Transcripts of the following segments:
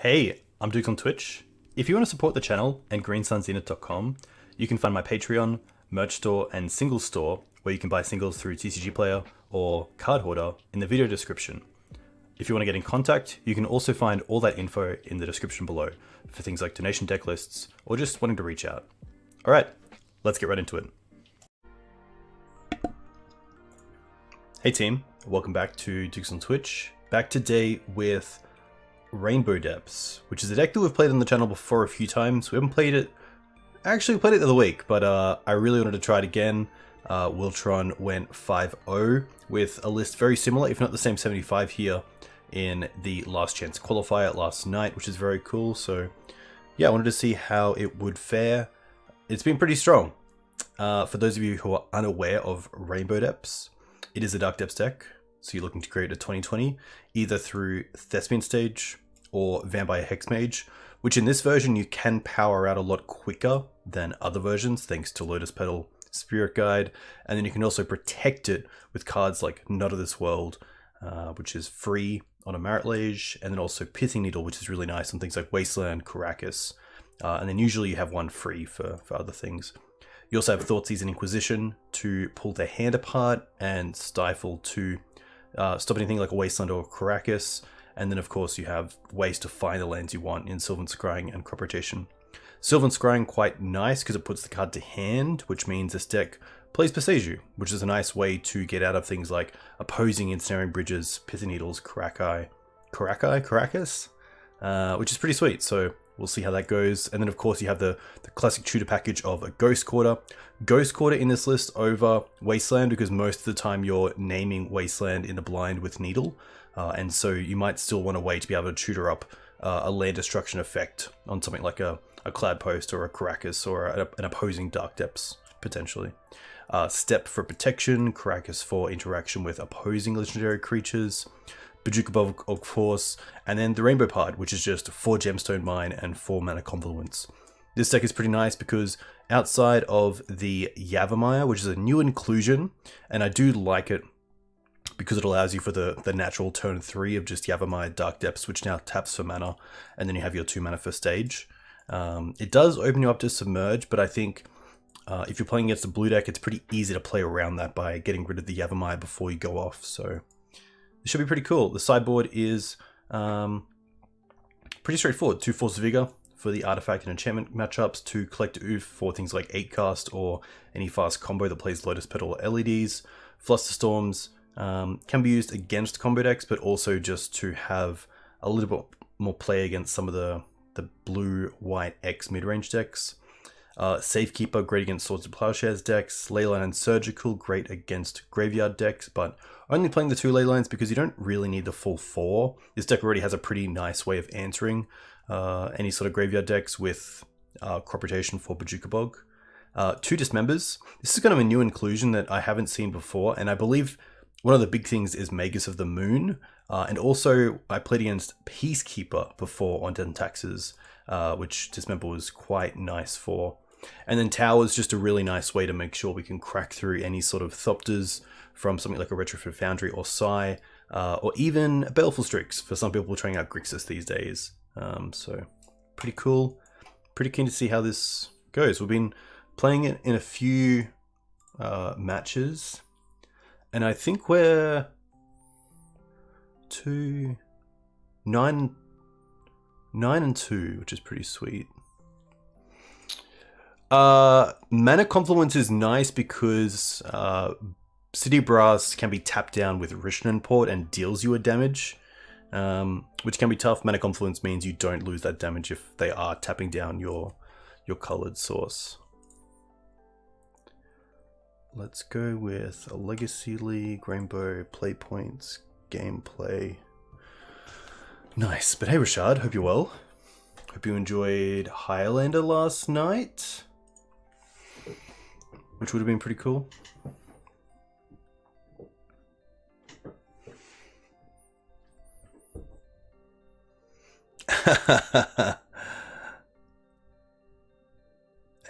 Hey, I'm Duke on Twitch. If you want to support the channel and greensunzenith.com, you can find my Patreon, merch store, and singles store where you can buy singles through TCG Player or Card Hoarder in the video description. If you want to get in contact, you can also find all that info in the description below for things like donation deck lists or just wanting to reach out. Alright, let's get right into it. Hey team, welcome back to Dukes on Twitch. Back today with Rainbow Depths, which is a deck that we've played on the channel before a few times. We haven't played it, actually we played it the other week, but I really wanted to try it again. Wiltron went 5-0 with a list very similar, if not the same 75 here in the last chance qualifier last night, which is very cool. So yeah, I wanted to see how it would fare. It's been pretty strong. For those of you who are unaware of Rainbow Depths, it is a Dark Depths deck. So you're looking to create a 2020 either through Thespian Stage or Vampire Hexmage, which in this version you can power out a lot quicker than other versions thanks to Lotus Petal, Spirit Guide, and then you can also protect it with cards like Not of This World, which is free on a Merit Liege, and then also Pithing Needle, which is really nice on things like Wasteland, Caracas, and then usually you have one free for other things. You also have Thoughtseize and Inquisition to pull their hand apart, and Stifle to stop anything like a Wasteland or Caracas, and then of course you have ways to find the lands you want in Sylvan Scrying and Crop Rotation. Sylvan Scrying quite nice because it puts the card to hand, which means this deck plays Beseiju, which is a nice way to get out of things like opposing Ensnaring Bridges, Pithing Needles, Caracas, which is pretty sweet. So we'll see how that goes. And then of course you have the classic tutor package of a Ghost Quarter. Ghost Quarter in this list over Wasteland because most of the time you're naming Wasteland in the blind with Needle. And so you might still want a way to be able to tutor up a land destruction effect on something like a Cloud Post or a Caracas or an opposing Dark Depths, potentially. Step for protection, Caracas for interaction with opposing legendary creatures, Bojuka of course, and then the Rainbow Part, which is just 4 Gemstone Mine and 4 Mana Confluence. This deck is pretty nice because outside of the Yavimaya, which is a new inclusion, and I do like it because it allows you for the natural turn 3 of just Yavimaya Dark Depths, which now taps for mana, and then you have your 2 mana for stage. It does open you up to Submerge, but I think if you're playing against a blue deck, it's pretty easy to play around that by getting rid of the Yavimaya before you go off, so it should be pretty cool. The sideboard is pretty straightforward. 2 Force Vigor for the artifact and enchantment matchups, 2 Collect Oof for things like 8-cast or any fast combo that plays Lotus Petal or LEDs. Flusterstorms can be used against combo decks, but also just to have a little bit more play against some of the blue-white X midrange decks. Safekeeper, great against Swords of Plowshares decks. Leyline and Surgical, great against graveyard decks, but only playing the 2 Leylines because you don't really need the full 4. This deck already has a pretty nice way of answering any sort of graveyard decks with Crop Rotation for Bojuka Bog. 2 Dismembers. This is kind of a new inclusion that I haven't seen before, and I believe one of the big things is Magus of the Moon, and also I played against Peacekeeper before on Death and Taxes, which Dismember was quite nice for. And then Tower is just a really nice way to make sure we can crack through any sort of Thopters from something like a Retrofit Foundry or Sai, or even Baleful Strix for some people trying out Grixis these days. So pretty cool. Pretty keen to see how this goes. We've been playing it in a few matches, and I think we're 9 and 2, which is pretty sweet. Mana Confluence is nice because City Brass can be tapped down with Rishnan Port and deals you a damage, which can be tough. Mana Confluence means you don't lose that damage if they are tapping down your colored source. Let's go with a Legacy League, Rainbow, play points, gameplay. Nice. But hey Rashad, hope you're well. Hope you enjoyed Highlander last night, which would have been pretty cool.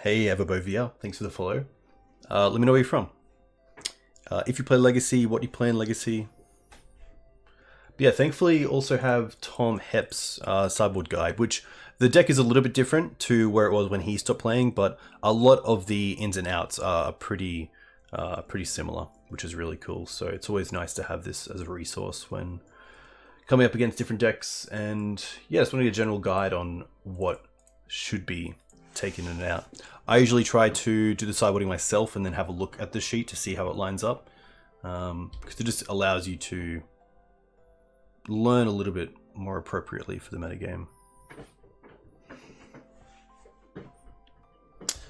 Hey Everbovia, thanks for the follow. Let me know where you're from. If you play Legacy, what you play in Legacy. But yeah, thankfully also have Tom Hep's sideboard guide, which the deck is a little bit different to where it was when he stopped playing, but a lot of the ins and outs are pretty similar, which is really cool. So it's always nice to have this as a resource when coming up against different decks. And yeah, just want to get a general guide on what should be taken in and out. I usually try to do the sideboarding myself and then have a look at the sheet to see how it lines up, because it just allows you to learn a little bit more appropriately for the metagame.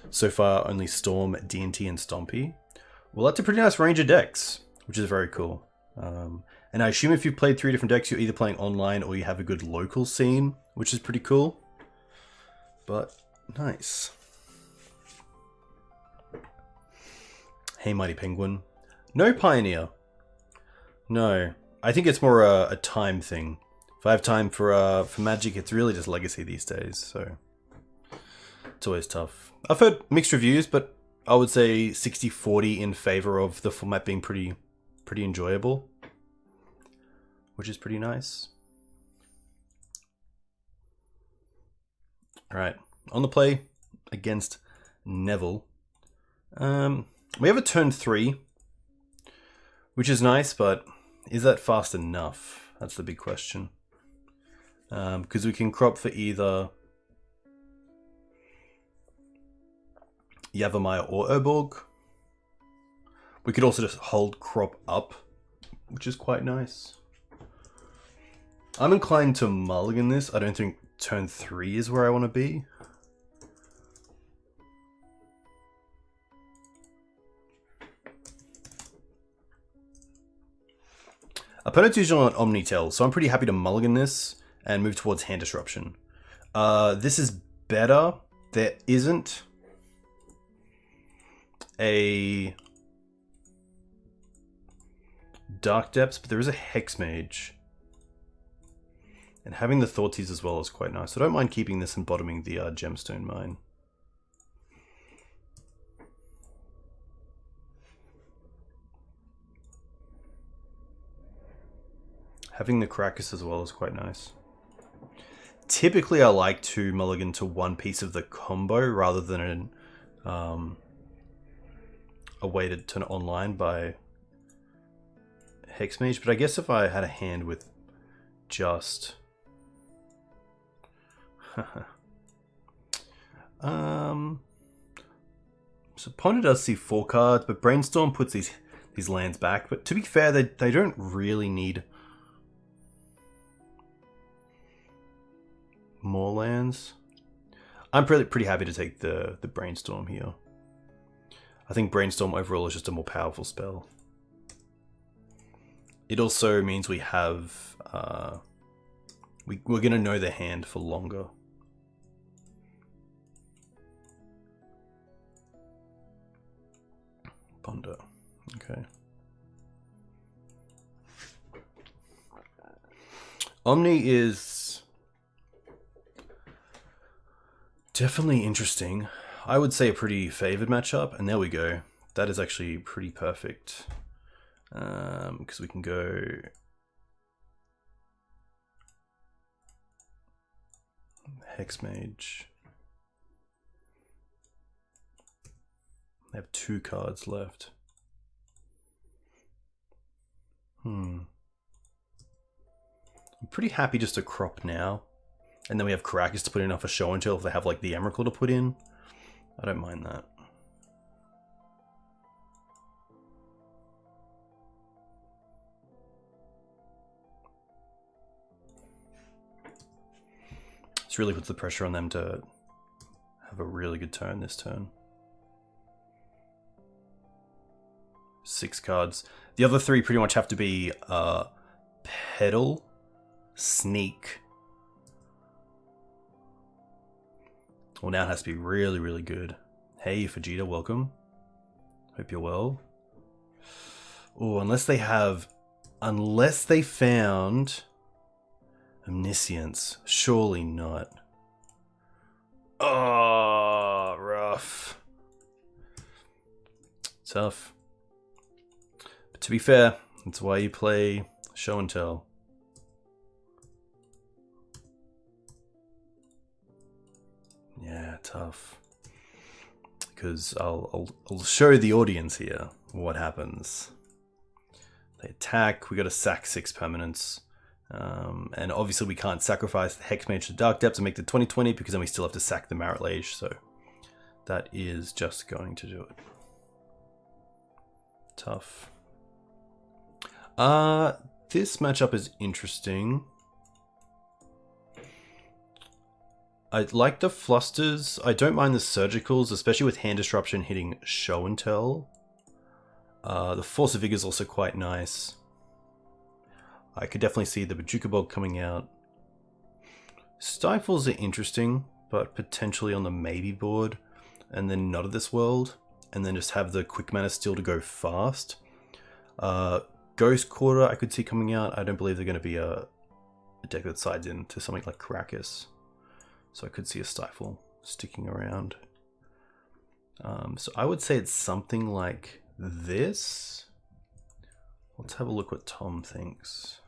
So far, only Storm, D&T, and Stompy. Well, that's a pretty nice range of decks, which is very cool. And I assume if you've played 3 different decks, you're either playing online or you have a good local scene, which is pretty cool. But nice. Hey, Mighty Penguin. No Pioneer. No. I think it's more a time thing. If I have time for Magic, it's really just Legacy these days, so it's always tough. I've heard mixed reviews, but I would say 60-40 in favor of the format being pretty enjoyable, which is pretty nice. All right, on the play against Neville. We have a turn 3, which is nice, but is that fast enough? That's the big question. Because we can crop for either Yavimaya or Urborg. We could also just hold crop up, which is quite nice. I'm inclined to mulligan this. I don't think turn 3 is where I want to be. Opponent's usually on Omnitel, so I'm pretty happy to mulligan this and move towards hand disruption. This is better. There isn't a Dark Depths, but there is a Hex Mage. And having the Thoughtseize as well is quite nice. So I don't mind keeping this and bottoming the Gemstone Mine. Having the Krakus as well is quite nice. Typically I like to mulligan to one piece of the combo rather than a way to turn it online by Hex Mage, but I guess if I had a hand with just so opponent does see 4 cards, but Brainstorm puts these lands back. But to be fair, they don't really need more lands. I'm pretty happy to take the Brainstorm here. I think Brainstorm overall is just a more powerful spell. It also means we have we're gonna know the hand for longer. Ponder. Okay. Omni is definitely interesting. I would say a pretty favored matchup, and there we go. That is actually pretty perfect. Because we can go Hex Mage. They have 2 cards left. I'm pretty happy just to crop now. And then we have Krakus to put in off a show and tell if they have like the Emrakul to put in. I don't mind that. This really puts the pressure on them to have a really good turn this turn. 6 cards. The other 3 pretty much have to be Pedal, Sneak. Well, now it has to be really, really good. Hey, Vegeta, welcome. Hope you're well. Oh, unless they found Omniscience. Surely not. Oh, rough. Tough. But to be fair, that's why you play show and tell. that tough. Because I'll show the audience here what happens. They attack, we got to sack 6 permanents. And obviously we can't sacrifice the Hexmage to Dark Depths and make the 20/20 because then we still have to sack the Marit Lage, so that is just going to do it. Tough. This matchup is interesting. I like the Flusters. I don't mind the Surgicals, especially with Hand Disruption hitting Show and Tell. The Force of Vigor is also quite nice. I could definitely see the Bajuka Bog coming out. Stifles are interesting, but potentially on the maybe board, and then Not of This World, and then just have the Quick Mana Steel to go fast. Ghost Quarter I could see coming out. I don't believe they're going to be a deck that sides into something like Caracas. So I could see a Stifle sticking around. So I would say it's something like this. Let's have a look what Tom thinks.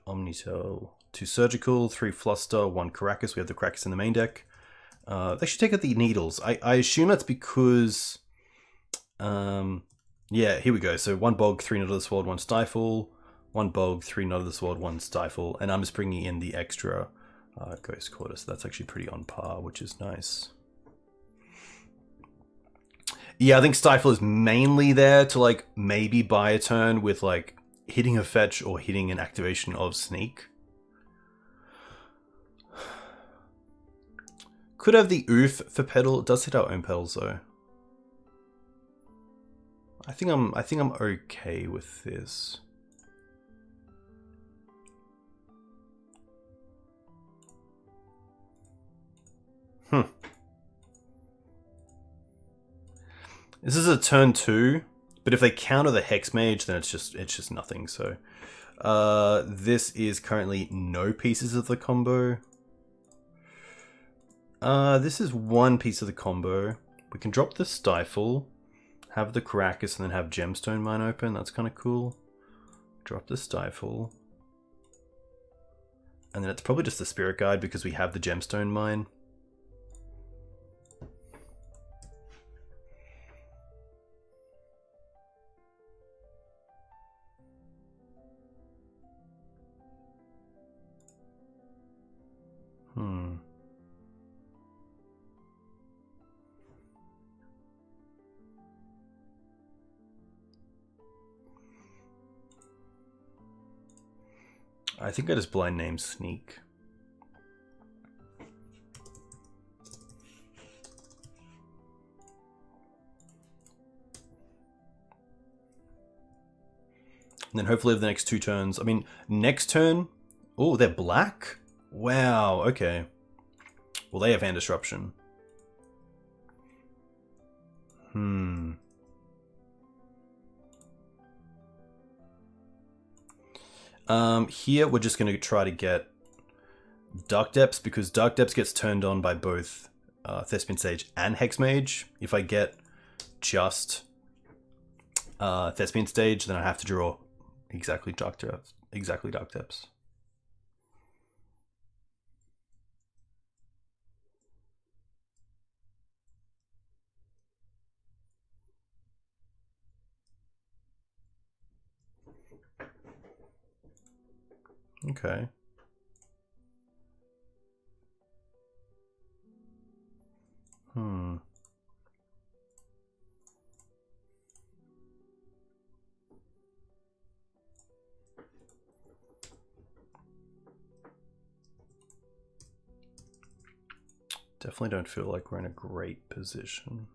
Omnito, 2 Surgical, 3 Fluster, 1 Caracas. We have the Caracas in the main deck. They should take out the Needles. I assume that's because... yeah, here we go. So 1 Bog, 3 Not of the Sword, 1 Stifle. 1 Bog, 3 Not of the Sword, 1 Stifle. And I'm just bringing in the extra Ghost Quarter. So that's actually pretty on par, which is nice. Yeah, I think Stifle is mainly there to like maybe buy a turn with like hitting a fetch or hitting an activation of Sneak. Could have the Oof for Pedal. It does hit our own pedals though. I think I'm okay with this. This is a turn 2, but if they counter the Hex Mage, then it's just nothing. So this is currently no pieces of the combo. This is 1 piece of the combo. We can drop the Stifle, have the Caracas, and then have Gemstone Mine open. That's kind of cool. Drop the Stifle. And then it's probably just the Spirit Guide because we have the Gemstone Mine. I think I just blind name Sneak. And then hopefully over the next 2 turns. I mean, next turn... Oh, they're black? Wow, okay. Well, they have Hand Disruption. Here we're just going to try to get Dark Depths, because Dark Depths gets turned on by both Thespian Sage and Hexmage. If I get just Thespian Stage, then I have to draw exactly Dark Depths. Okay. Definitely don't feel like we're in a great position.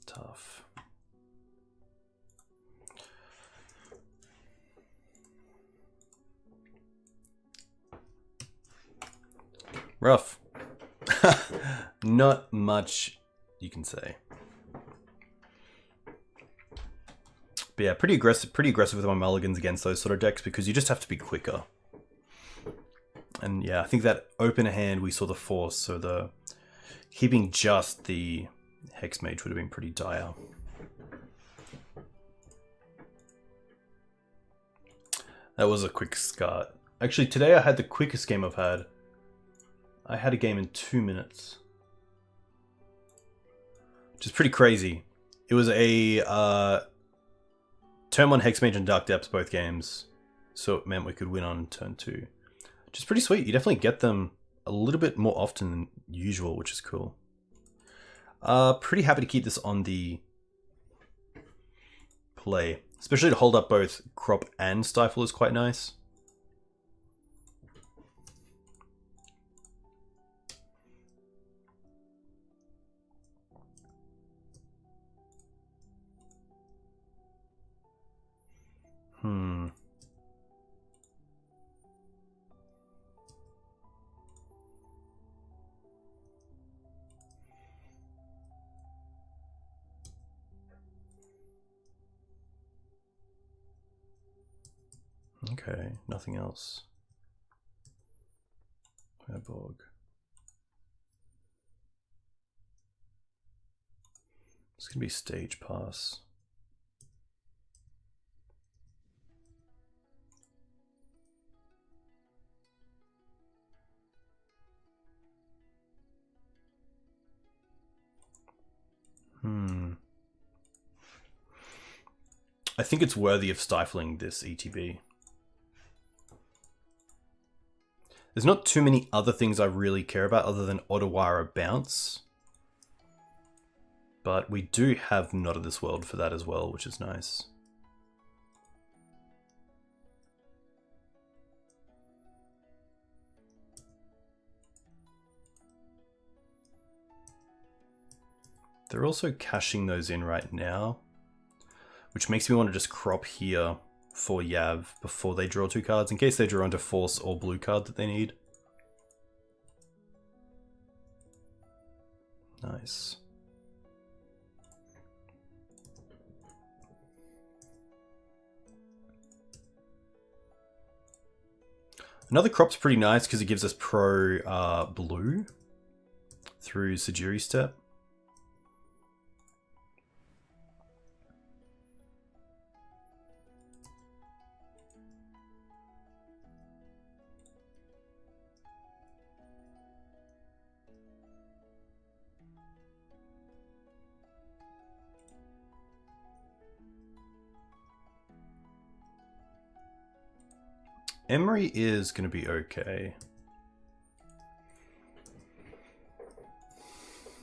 Tough. Rough. Not much you can say. But yeah, pretty aggressive with my mulligans against those sort of decks because you just have to be quicker. And yeah, I think that opener hand we saw the Force, so the keeping just the Hex Mage would have been pretty dire. That was a quick start. Actually, today I had the quickest game I've had. I had a game in 2 minutes. Which is pretty crazy. It was a turn 1 Hexmage and Dark Depths, both games. So it meant we could win on turn 2. Which is pretty sweet. You definitely get them a little bit more often than usual, which is cool. Pretty happy to keep this on the play. Especially to hold up both Crop and Stifle is quite nice. Okay, nothing else. Herborg. It's gonna be stage pass. I think it's worthy of stifling this ETB. There's not too many other things I really care about other than Otawara bounce. But we do have Not of This World for that as well, which is nice. They're also cashing those in right now, which makes me want to just crop here for Yav before they draw 2 cards, in case they draw into Force or blue card that they need. Nice. Another crop's pretty nice because it gives us pro blue through Sajiri Step. Emery is going to be okay.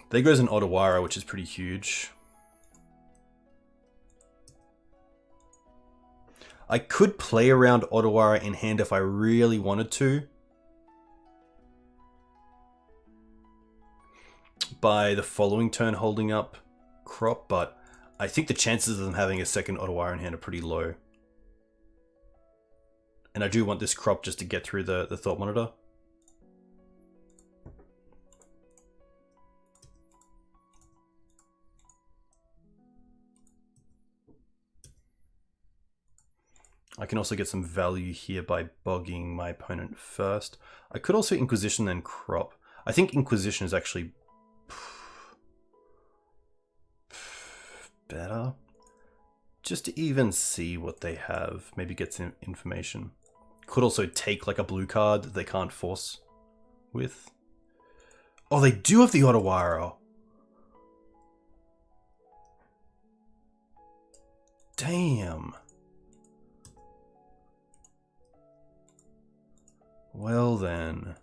There goes an Otawara, which is pretty huge. I could play around Otawara in hand if I really wanted to. By the following turn holding up Crop, but I think the chances of them having a second Otawara in hand are pretty low. And I do want this Crop just to get through the Thought Monitor. I can also get some value here by bogging my opponent first. I could also Inquisition then Crop. I think Inquisition is actually better. Just to even see what they have. Maybe get some information. Could also take like a blue card that they can't force with. Oh, they do have the Otawara. Damn. Well then.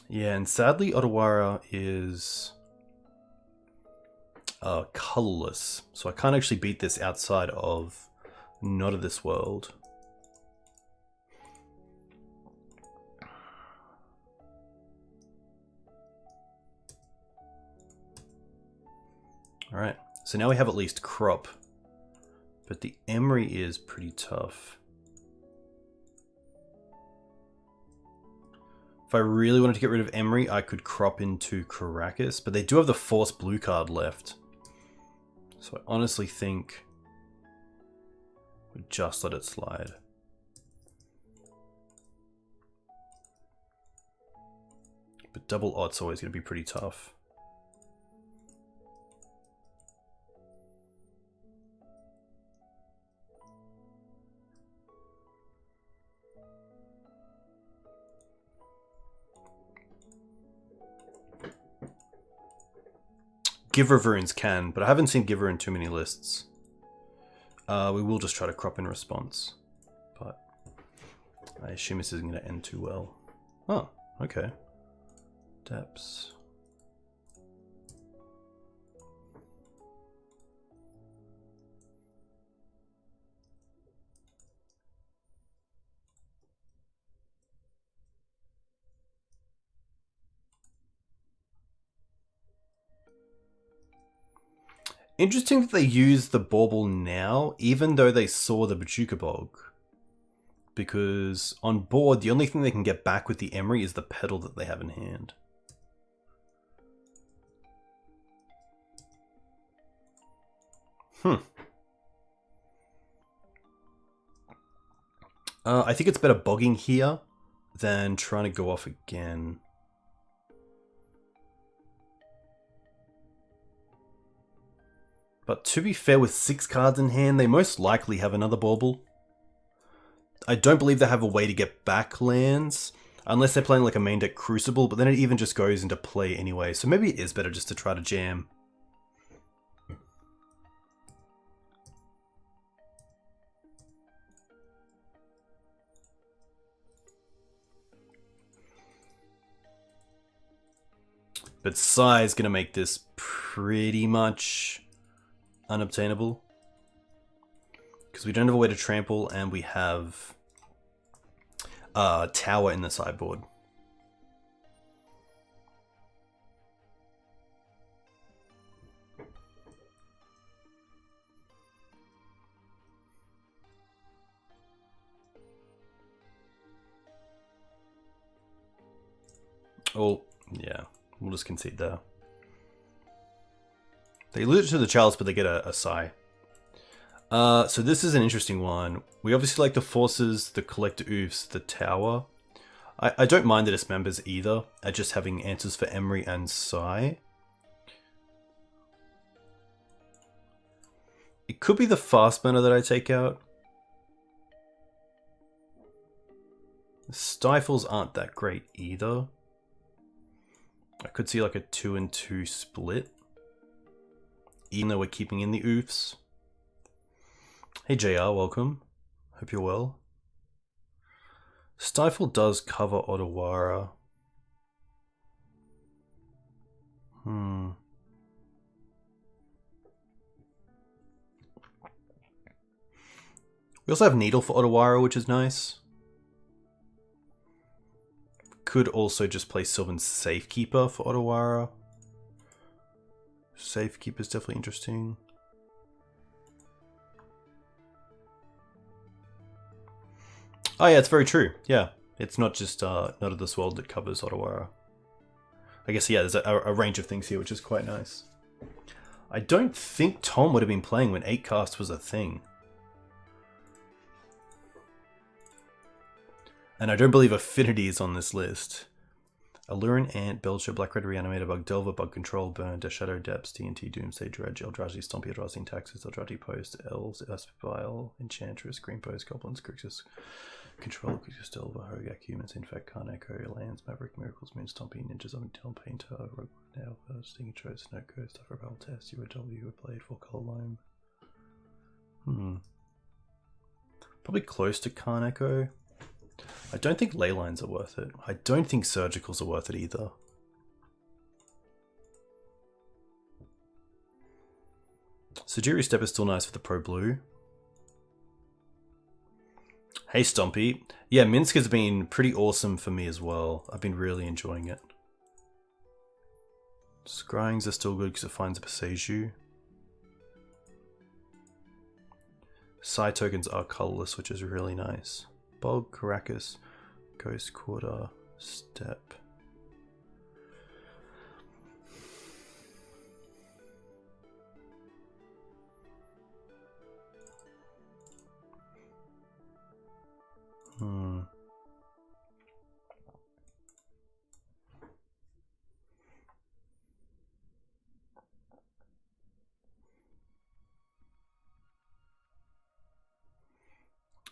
Yeah, and sadly Otawara is colorless, so I can't actually beat this outside of Not of This World. Alright, so now we have at least Crop, but the Emery is pretty tough. If I really wanted to get rid of Emery, I could Crop into Caracas, but they do have the Force blue card left. So I honestly think we just let it slide. But double odd's always going to be pretty tough. Giver runes can, but I haven't seen Giver in too many lists. We will just try to crop in response, but I assume this isn't going to end too well. Oh, okay. Depths. Interesting that they use the bauble now, even though they saw the Bajuka Bog. Because on board, the only thing they can get back with the Emery is the pedal that they have in hand. I think it's better bogging here than trying to go off again. But to be fair, with 6 cards in hand, they most likely have another bauble. I don't believe they have a way to get back lands, unless they're playing like a main deck Crucible, but then it even just goes into play anyway, so maybe it is better just to try to jam. But Sai is going to make this pretty much unobtainable. Because we don't have a way to trample, and we have Tower in the sideboard. Oh, yeah. We'll just concede there. They lose it to the Chalice, but they get a Sai. So this is an interesting one. We obviously like the Forces, the Collector Oofs, the Tower. I don't mind the Dismembers either, at just having answers for Emery and Sai. It could be the Fast Mana that I take out. The Stifles aren't that great either. I could see like a 2-2 split, even though we're keeping in the Oofs. Hey JR, welcome. Hope you're well. Stifle does cover Otawara. We also have Needle for Otawara, which is nice. Could also just play Sylvan Safekeeper for Otawara. Safekeeper is definitely interesting. Oh yeah, it's very true. Yeah, it's not just Not of This World that covers Otawara. I guess, yeah, there's a range of things here, which is quite nice. I don't think Tom would have been playing when 8-cast was a thing. And I don't believe Affinity is on this list. Allurin, Ant, Belcher, Black Red Reanimator, Bug Delver, Bug Control, Burn, Death Shadow, Depths, TNT, Doomsday, Dredge, Eldrazi, Stompy, Eldrazi, Taxes, Eldrazi Post, Elves, Aspivile, Enchantress, Green Post, Goblins, Grixis, Control, Grixis, Delver, Hogak, Humans, Infect, Karn Echo, Lands, Maverick, Miracles, Moon, Stompy, Ninjas, Until, Painter, Rogue, Now, Stinging Choice, Snow Coast, Stuffer, Battle Test, UOW, Played, 4-color Loam. Probably close to Karn Echo. I don't think ley lines are worth it. I don't think surgicals are worth it either. Sujiri Step is still nice for the Pro Blue. Hey Stompy. Yeah, Minsk has been pretty awesome for me as well. I've been really enjoying it. Scryings are still good because it finds a Beseju. Side tokens are colorless, which is really nice. Bog, Caracas, Ghost Quarter, Step.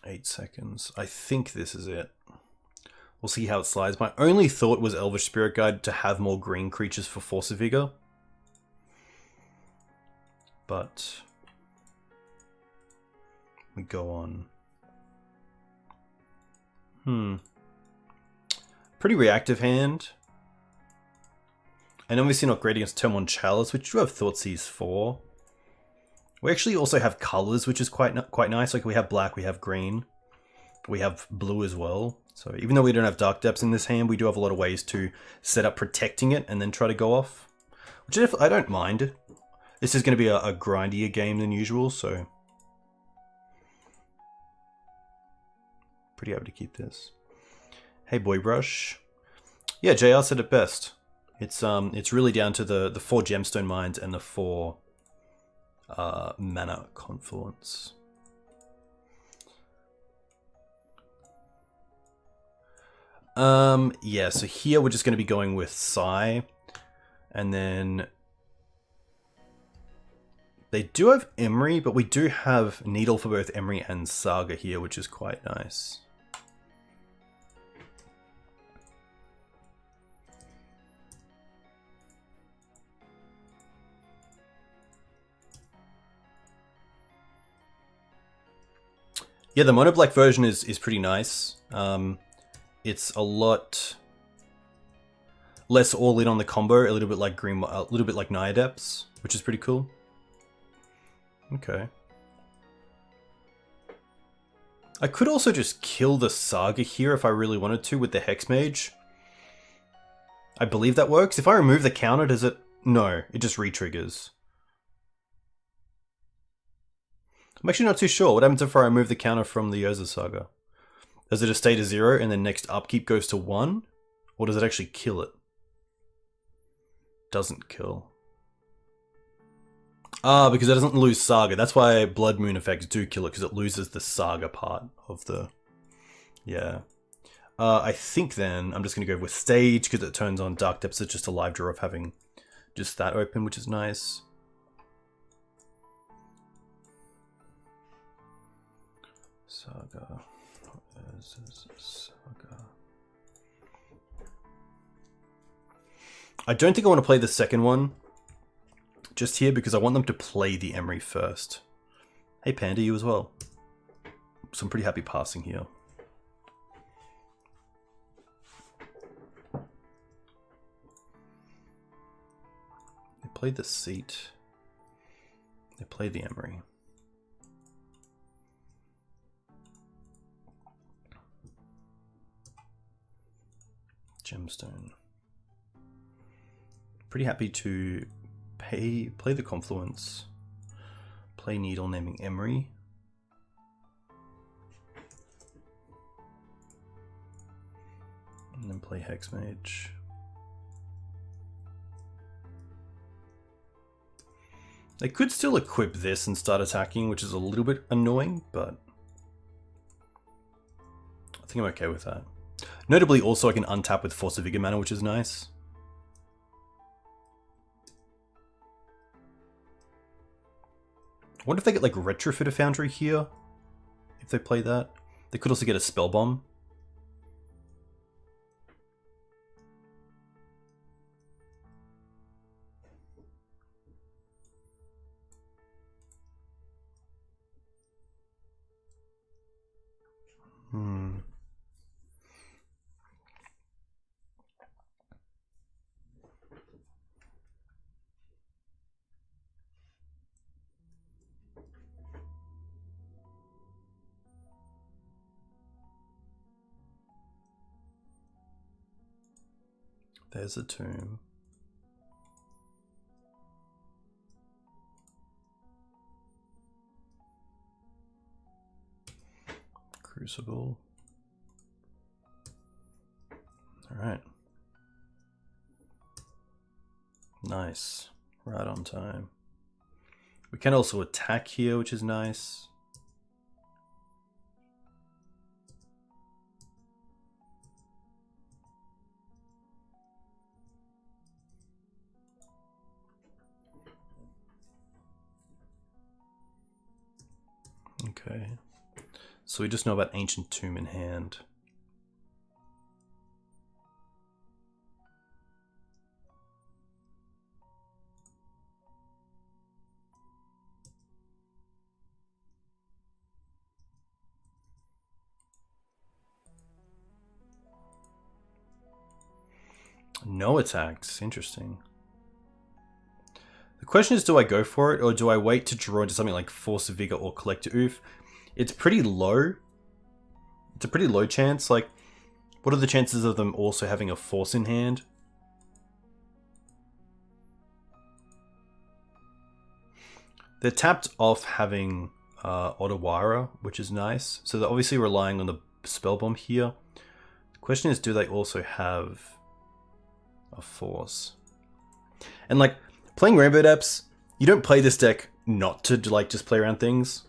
8 seconds. I think this is it. We'll see how it slides. My only thought was Elvish Spirit Guide to have more green creatures for Force of Vigor. But we go on. Pretty reactive hand. And obviously not great against Turn 1 Chalice, which do have Thoughtseize for. We actually also have colors, which is quite nice. Like we have black, we have green, we have blue as well. So even though we don't have Dark Depths in this hand, we do have a lot of ways to set up protecting it and then try to go off. Which I don't mind. This is going to be a grindier game than usual, so pretty happy to keep this. Hey, Boy Brush. Yeah, JR said it best. It's really down to the 4 Gemstone Mines and the 4 Mana Confluence. Yeah, so here we're just going to be going with Sai, and then they do have Emery, but we do have Needle for both Emery and Saga here, which is quite nice. Yeah, the mono black version is pretty nice. It's a lot less all in on the combo, a little bit like green, a little bit like Nyadepts, which is pretty cool. Okay. I could also just kill the Saga here if I really wanted to with the Hex Mage. I believe that works. If I remove the counter, does it? No, it just re-triggers. I'm actually not too sure. What happens if I remove the counter from the Urza Saga? Does it just stay to 0 and then next upkeep goes to 1? Or does it actually kill it? Doesn't kill. Ah, because it doesn't lose Saga. That's why Blood Moon effects do kill it, because it loses the Saga part of the... Yeah. I think then I'm just going to go with Stage, because it turns on Dark Depths. It's just a live draw of having just that open, which is nice. Saga. Saga. I don't think I want to play the second one just here because I want them to play the Emery first. Hey Panda, you as well. So I'm pretty happy passing here. They played the Seat. They played the Emery. Gemstone. Pretty happy to play the Confluence, play Needle naming Emery. And then play Hexmage. They could still equip this and start attacking, which is a little bit annoying, but I think I'm okay with that. Notably, also I can untap with Force of Vigor mana, which is nice. I wonder if they get like Retrofit a Foundry here, if they play that. They could also get a Spell Bomb. There's a tomb. Crucible. Alright. Nice. Right on time. We can also attack here, which is nice. Okay. So we just know about Ancient Tomb in hand. No attacks. Interesting. The question is, do I go for it, or do I wait to draw into something like Force of Vigor or Collector Oof? It's pretty low. It's a pretty low chance. Like, what are the chances of them also having a Force in hand? They're tapped off having Otawara, which is nice. So they're obviously relying on the Spell Bomb here. The question is, do they also have a Force? And like, playing Rainbow Depths, you don't play this deck not to like just play around things.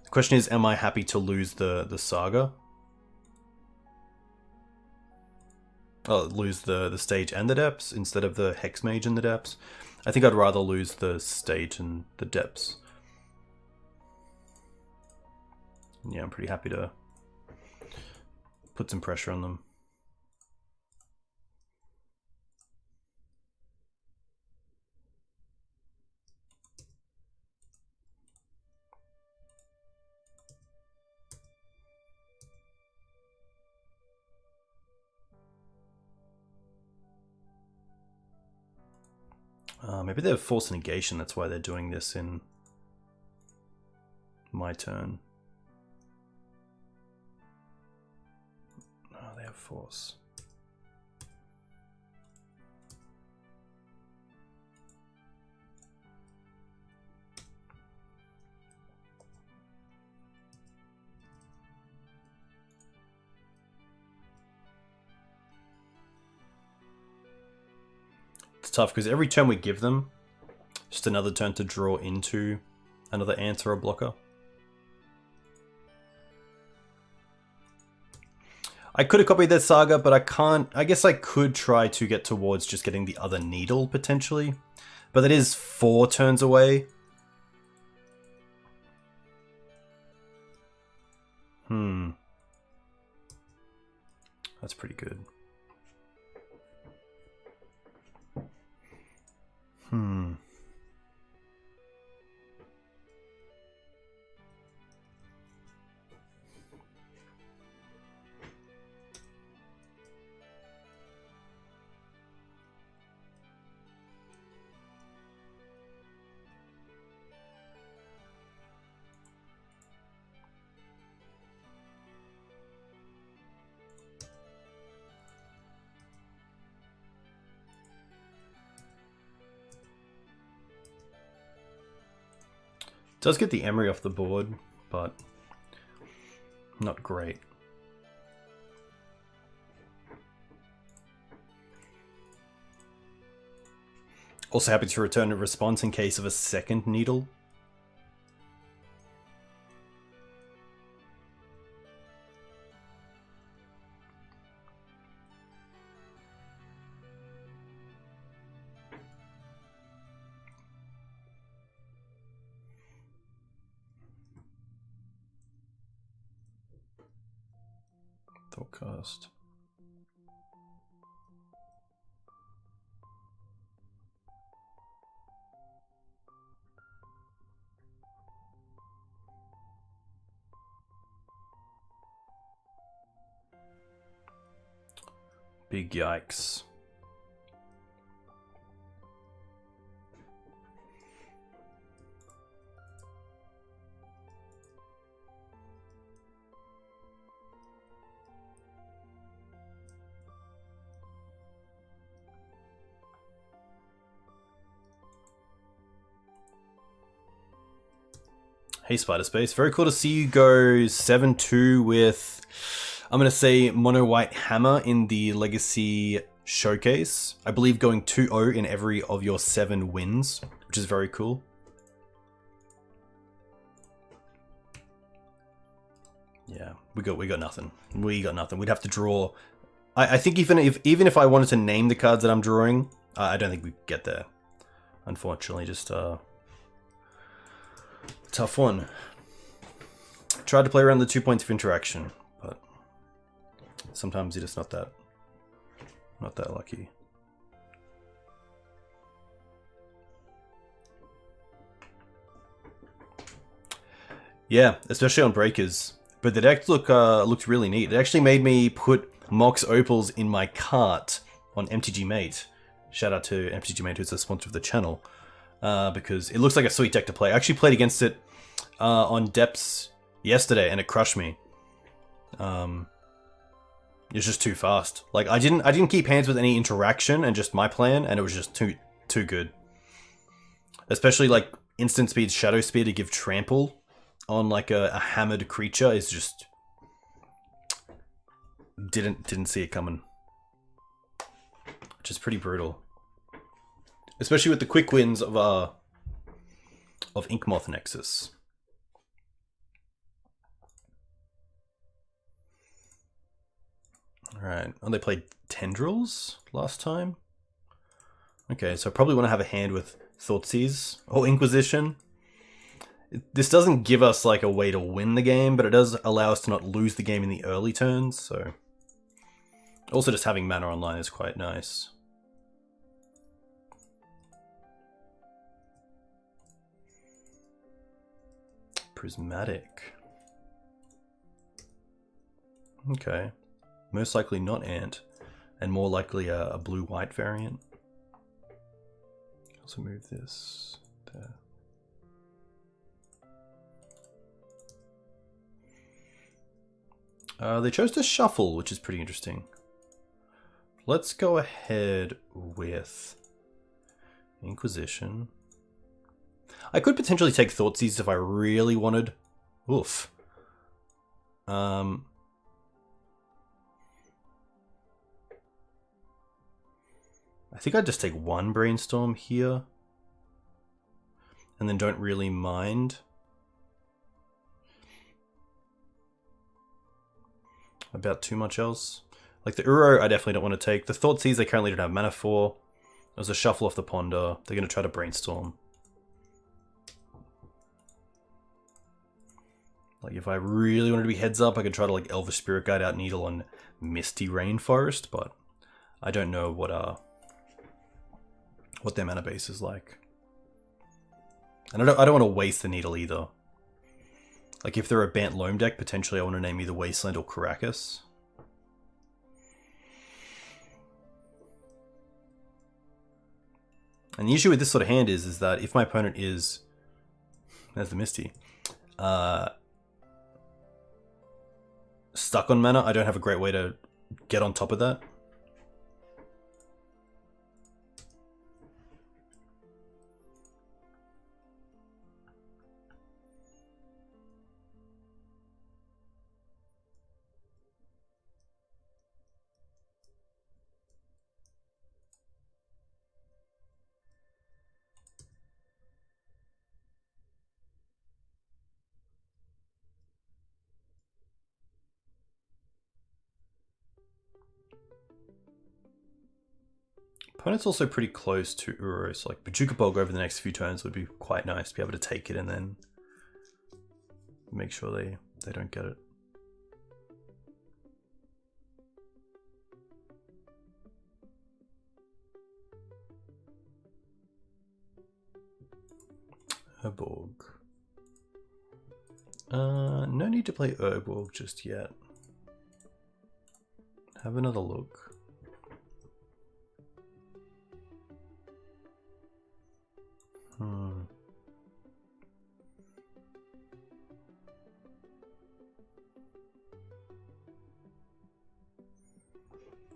The question is, am I happy to lose the Saga? Oh, lose the stage and the depths instead of the Hex Mage and the depths? I think I'd rather lose the stage and the depths. Yeah, I'm pretty happy to put some pressure on them. Maybe they have Force Negation, that's why they're doing this in my turn. Oh, they have Force. It's tough because every turn we give them, just another turn to draw into another ant or a blocker. I could have copied that Saga, but I can't. I guess I could try to get towards just getting the other needle, potentially. But that is 4 turns away. That's pretty good. Does get the Emery off the board, but not great. Also happy to return a response in case of a second needle. Thoughtcast. Big yikes. Hey Spider Space, very cool to see you go 7-2 with, I'm going to say, Mono White Hammer in the Legacy Showcase. I believe going 2-0 in every of your 7 wins, which is very cool. Yeah, we got nothing. We got nothing. We'd have to draw. I think even if I wanted to name the cards that I'm drawing, I don't think we'd get there. Unfortunately, just tough one. Tried to play around the 2 points of interaction, but sometimes you're just not that lucky. Yeah, especially on breakers. But the deck looked really neat. It actually made me put Mox Opals in my cart on MTG Mate. Shout out to MTG Mate, who's a sponsor of the channel, because it looks like a sweet deck to play. I actually played against it on Depths yesterday, and it crushed me. It's just too fast. Like I didn't keep hands with any interaction and just my plan, and it was just too good. Especially like instant speed Shadow Spear to give trample on like a hammered creature is just didn't see it coming. Which is pretty brutal. Especially with the quick wins of Inkmoth Nexus. Alright, oh, they played Tendrils last time? Okay, so I probably want to have a hand with Thoughtseize or Inquisition. This doesn't give us like a way to win the game, but it does allow us to not lose the game in the early turns, so... Also just having mana online is quite nice. Prismatic. Okay. Most likely not Ant, and more likely a blue-white variant. Also move this there. They chose to shuffle, which is pretty interesting. Let's go ahead with Inquisition. I could potentially take Thoughtseize if I really wanted. Oof. I think I'd just take one Brainstorm here. And then don't really mind. About too much else. Like the Uro, I definitely don't want to take. The Thoughtseize, I currently don't have mana for. There's a shuffle off the Ponder. They're going to try to Brainstorm. Like if I really wanted to be heads up, I could try to like Elvish Spirit Guide out Needle on Misty Rainforest, but I don't know what their mana base is like. And I don't want to waste the Needle either. Like if they're a Bant Loam deck, potentially I want to name either Wasteland or Caracas. And the issue with this sort of hand is that if my opponent is... There's the Misty. Stuck on mana, I don't have a great way to get on top of that. Opponent's also pretty close to Uro, so like Bojuka Bog over the next few turns would be quite nice to be able to take it and then make sure they don't get it. Urborg. No need to play Urborg just yet. Have another look.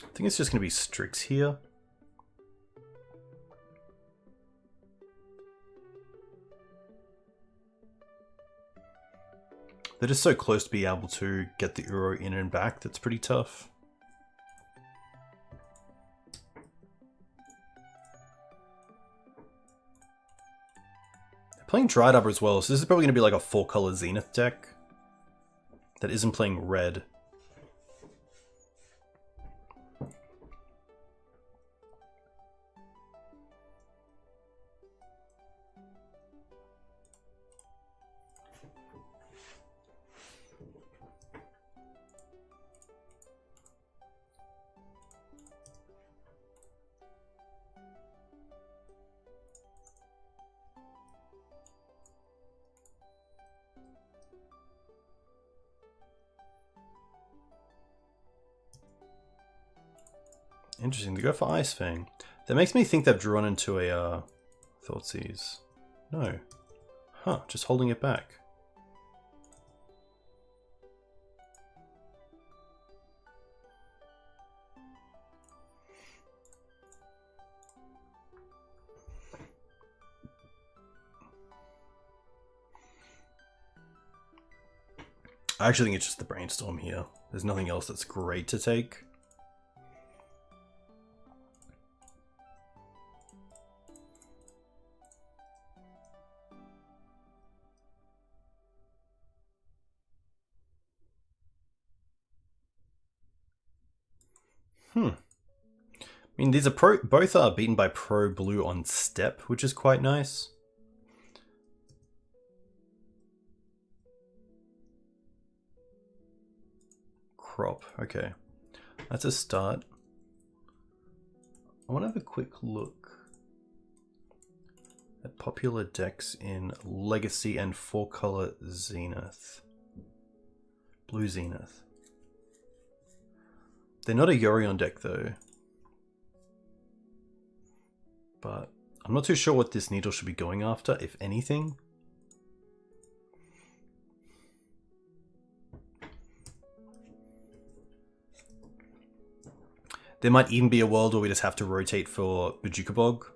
I think it's just going to be Strix here. They're just so close to be able to get the Uro in and back, that's pretty tough. They're playing Dried Up as well, so this is probably going to be like a 4-color Zenith deck that isn't playing red. Interesting, they go for Ice Fang. That makes me think they've drawn into a Thoughtseize. No. Huh, just holding it back. I actually think it's just the Brainstorm here. There's nothing else that's great to take. I mean, these are both are beaten by Pro Blue on step, which is quite nice. Crop, okay. That's a start. I want to have a quick look at popular decks in Legacy and 4-color Zenith. Blue Zenith. They're not a Yorion deck though. But I'm not too sure what this needle should be going after, if anything. There might even be a world where we just have to rotate for Bojuka Bog.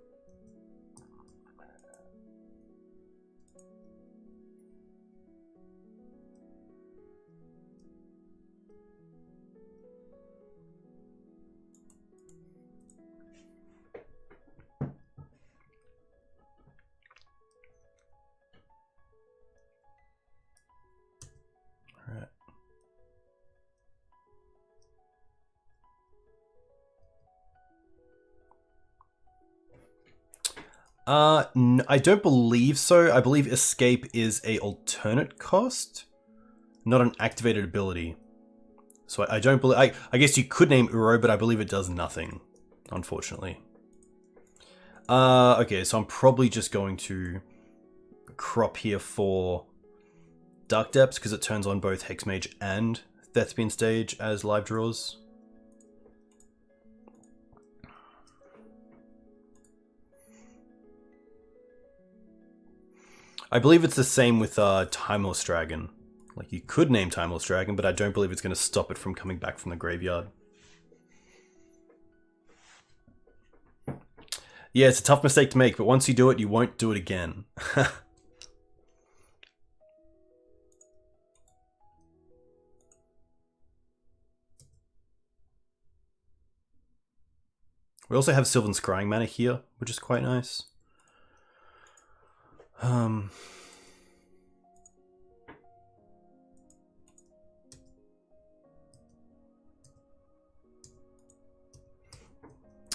I don't believe so. I believe Escape is a alternate cost, not an activated ability. So I don't believe... I guess you could name Uro, but I believe it does nothing, unfortunately. Okay, so I'm probably just going to crop here for Dark Depths, because it turns on both Hexmage and Thespian Stage as live draws. I believe it's the same with Timeless Dragon. Like, you could name Timeless Dragon, but I don't believe it's going to stop it from coming back from the graveyard. Yeah, it's a tough mistake to make, but once you do it, you won't do it again. We also have Sylvan Scrying Mana here, which is quite nice.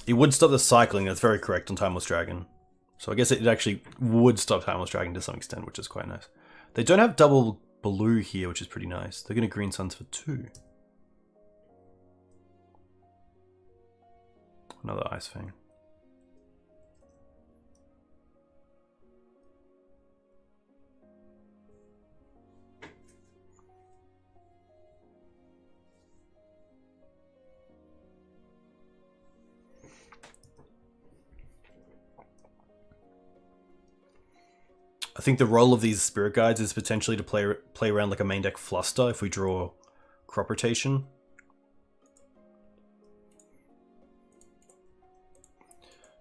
It would stop the cycling, that's very correct on Timeless Dragon. So I guess it actually would stop Timeless Dragon to some extent, which is quite nice. They don't have double blue here, which is pretty nice. They're going to Green Suns for 2. Another Ice Fang. I think the role of these Spirit Guides is potentially to play around like a main deck Fluster if we draw Crop Rotation.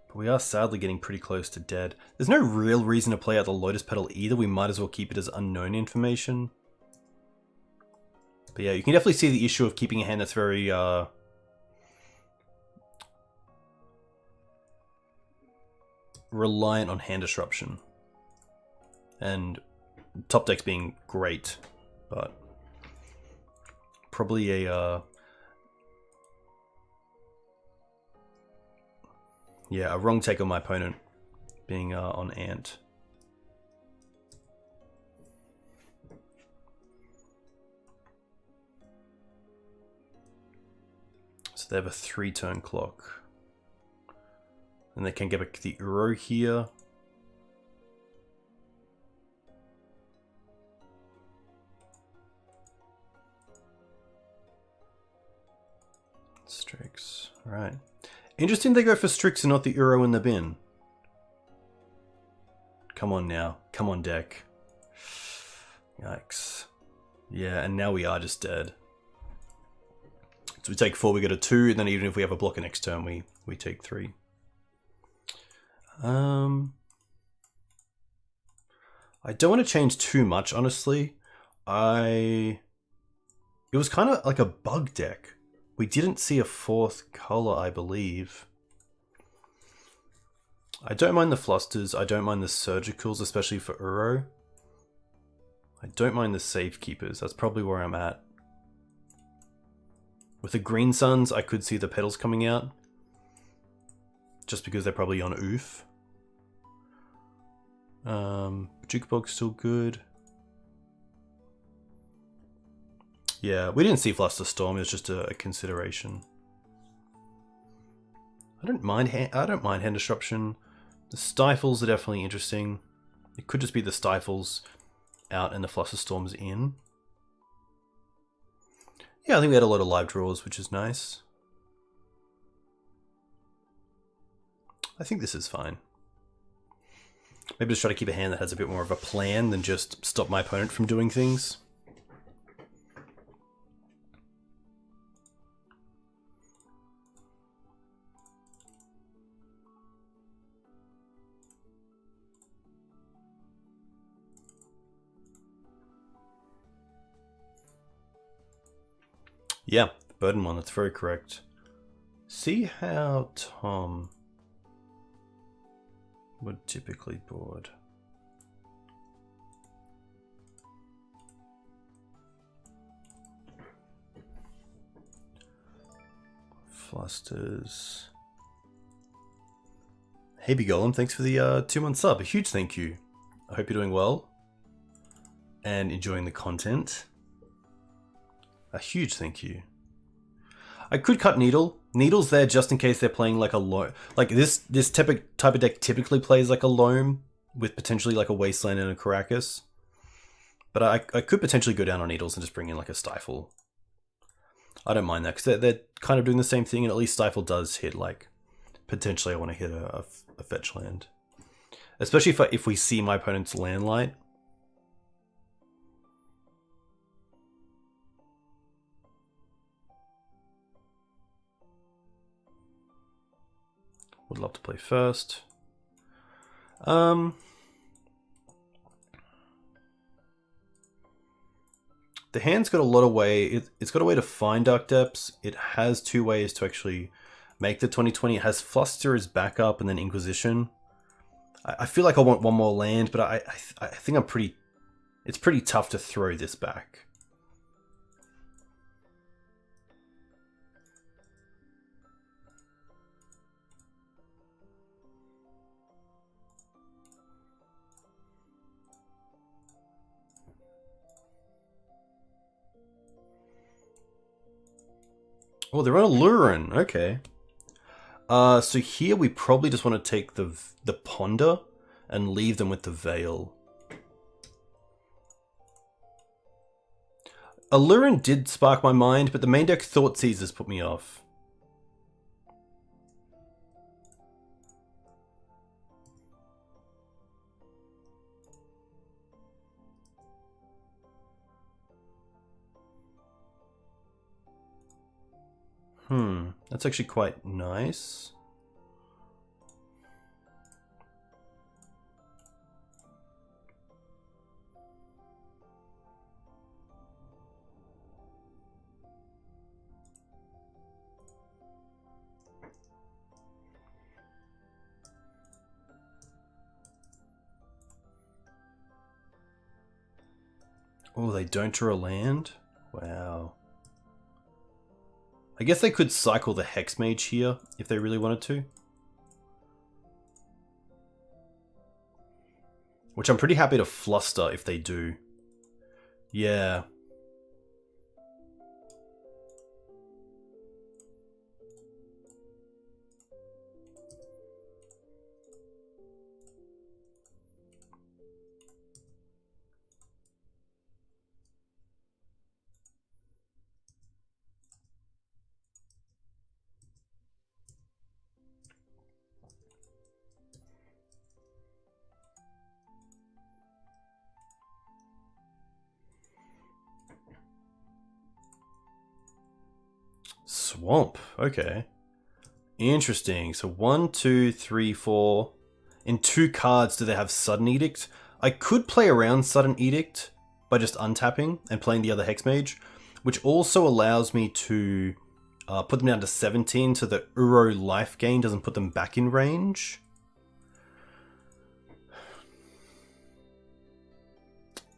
But we are sadly getting pretty close to dead. There's no real reason to play out the Lotus Petal either. We might as well keep it as unknown information. But yeah, you can definitely see the issue of keeping a hand that's very... reliant on hand disruption. And top decks being great, but probably a yeah, a wrong take on my opponent being on Ant. So they have a 3-turn clock, and they can get back the Uro here. Strix. Right. Interesting they go for Strix and not the Uro in the bin. Come on now. Come on, deck. Yikes. Yeah, and now we are just dead. So we take 4, we get a 2, and then even if we have a blocker next turn, we take 3. I don't want to change too much, honestly. It was kind of like a bug deck. We didn't see a 4th color, I believe. I don't mind the Flusters. I don't mind the Surgicals, especially for Uro. I don't mind the Safekeepers. That's probably where I'm at. With the Green Suns, I could see the Petals coming out. Just because they're probably on Oof. Jukebox still good. Yeah, we didn't see Fluster Storm. It was just a consideration. I don't mind Hand Disruption. The Stifles are definitely interesting. It could just be the Stifles out and the Fluster Storms in. Yeah, I think we had a lot of live draws, which is nice. I think this is fine. Maybe just try to keep a hand that has a bit more of a plan than just stop my opponent from doing things. Yeah, the Burden one, that's very correct. See how Tom would typically board. Flusters. Hey Begolem, thanks for the 2-month sub. A huge thank you. I hope you're doing well and enjoying the content. A huge thank you. I could cut Needle. Needle's there just in case they're playing like a loam. Like this type of deck typically plays like a loam with potentially like a Wasteland and a Caracas. But I could potentially go down on Needles and just bring in like a Stifle. I don't mind that because they're kind of doing the same thing, and at least Stifle does hit like potentially I want to hit a fetch land, especially if we see my opponent's land light. Would love to play first. The hand's got a lot of way. It's got a way to find Dark Depths. It has 2 ways to actually make the 2020. It has Fluster as backup and then Inquisition. I feel like I want one more land, but I think it's pretty tough to throw this back. Oh, they're on a Lurin. Okay. So here we probably just want to take the Ponder and leave them with the Veil. Lurin did spark my mind, but the main deck Thoughtseizers put me off. That's actually quite nice. Oh, they don't draw a land? Wow. I guess they could cycle the Hex Mage here if they really wanted to. Which I'm pretty happy to fluster if they do. Yeah. swamp. Okay. Interesting. So 1, 2, 3, 4. In 2 cards, do they have Sudden Edict? I could play around Sudden Edict by just untapping and playing the other Hex Mage, which also allows me to put them down to 17 so the Uro life gain doesn't put them back in range.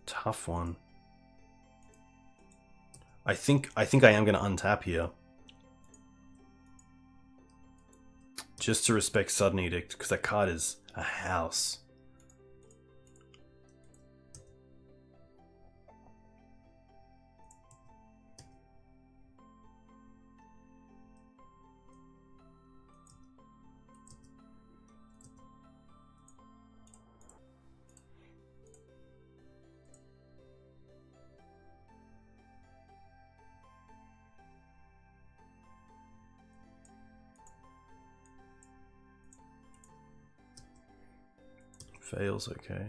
Tough one. I think I am going to untap here. Just to respect Sudden Edict, because that card is a house. Fails, okay.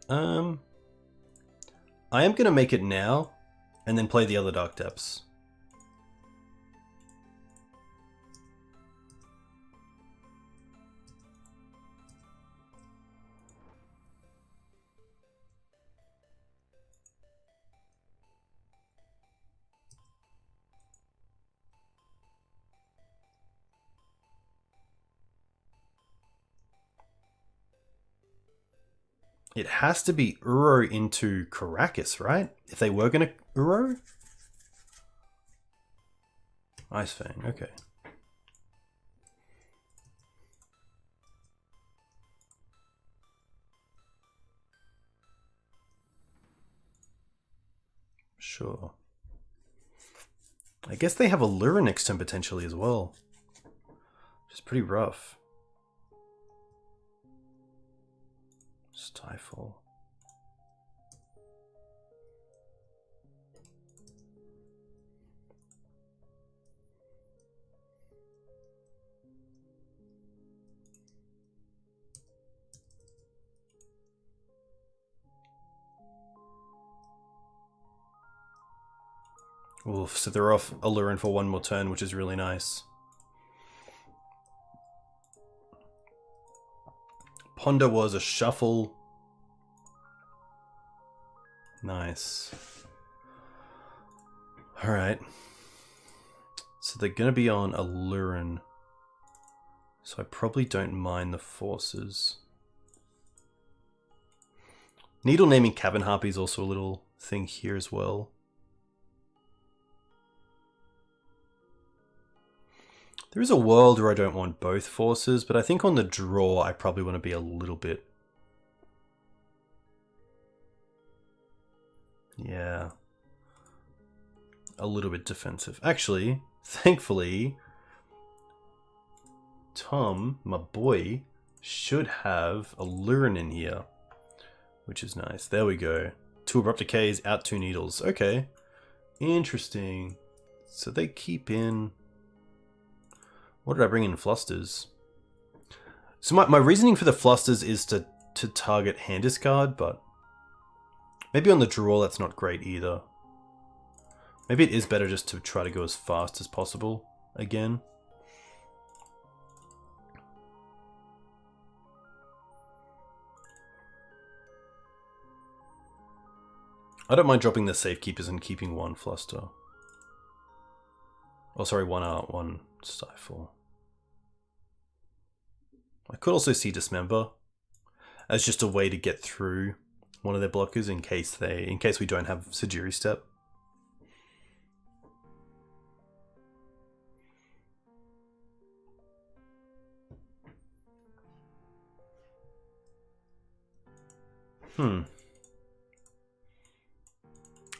I am going to make it now, and then play the other Dark Depths. It has to be Uro into Caracas, right? If they were going to Uro? Ice Fang, okay. Sure. I guess they have a Lure next turn potentially as well. Which is pretty rough. Stifle. Oof, so they're off Allurin for 1 more turn, which is really nice. Ponder was a shuffle. Nice. Alright. So they're going to be on Allurin. So I probably don't mind the forces. Needle naming Cavern Harpy is also a little thing here as well. There is a world where I don't want both forces, but I think on the draw I probably want to be a little bit... Yeah. A little bit defensive. Actually, thankfully, Tom, my boy, should have a Lurin in here, which is nice. There we go. 2 Abrupt Decays, out 2 Needles. Okay. Interesting. So they keep in... What did I bring in Flusters? So my reasoning for the Flusters is to target hand discard, but maybe on the draw that's not great either. Maybe it is better just to try to go as fast as possible again. I don't mind dropping the Safekeepers and keeping 1 Fluster. Oh, sorry, 1 Art, 1 Stifle. I could also see Dismember as just a way to get through one of their blockers in case we don't have Sajiri Step.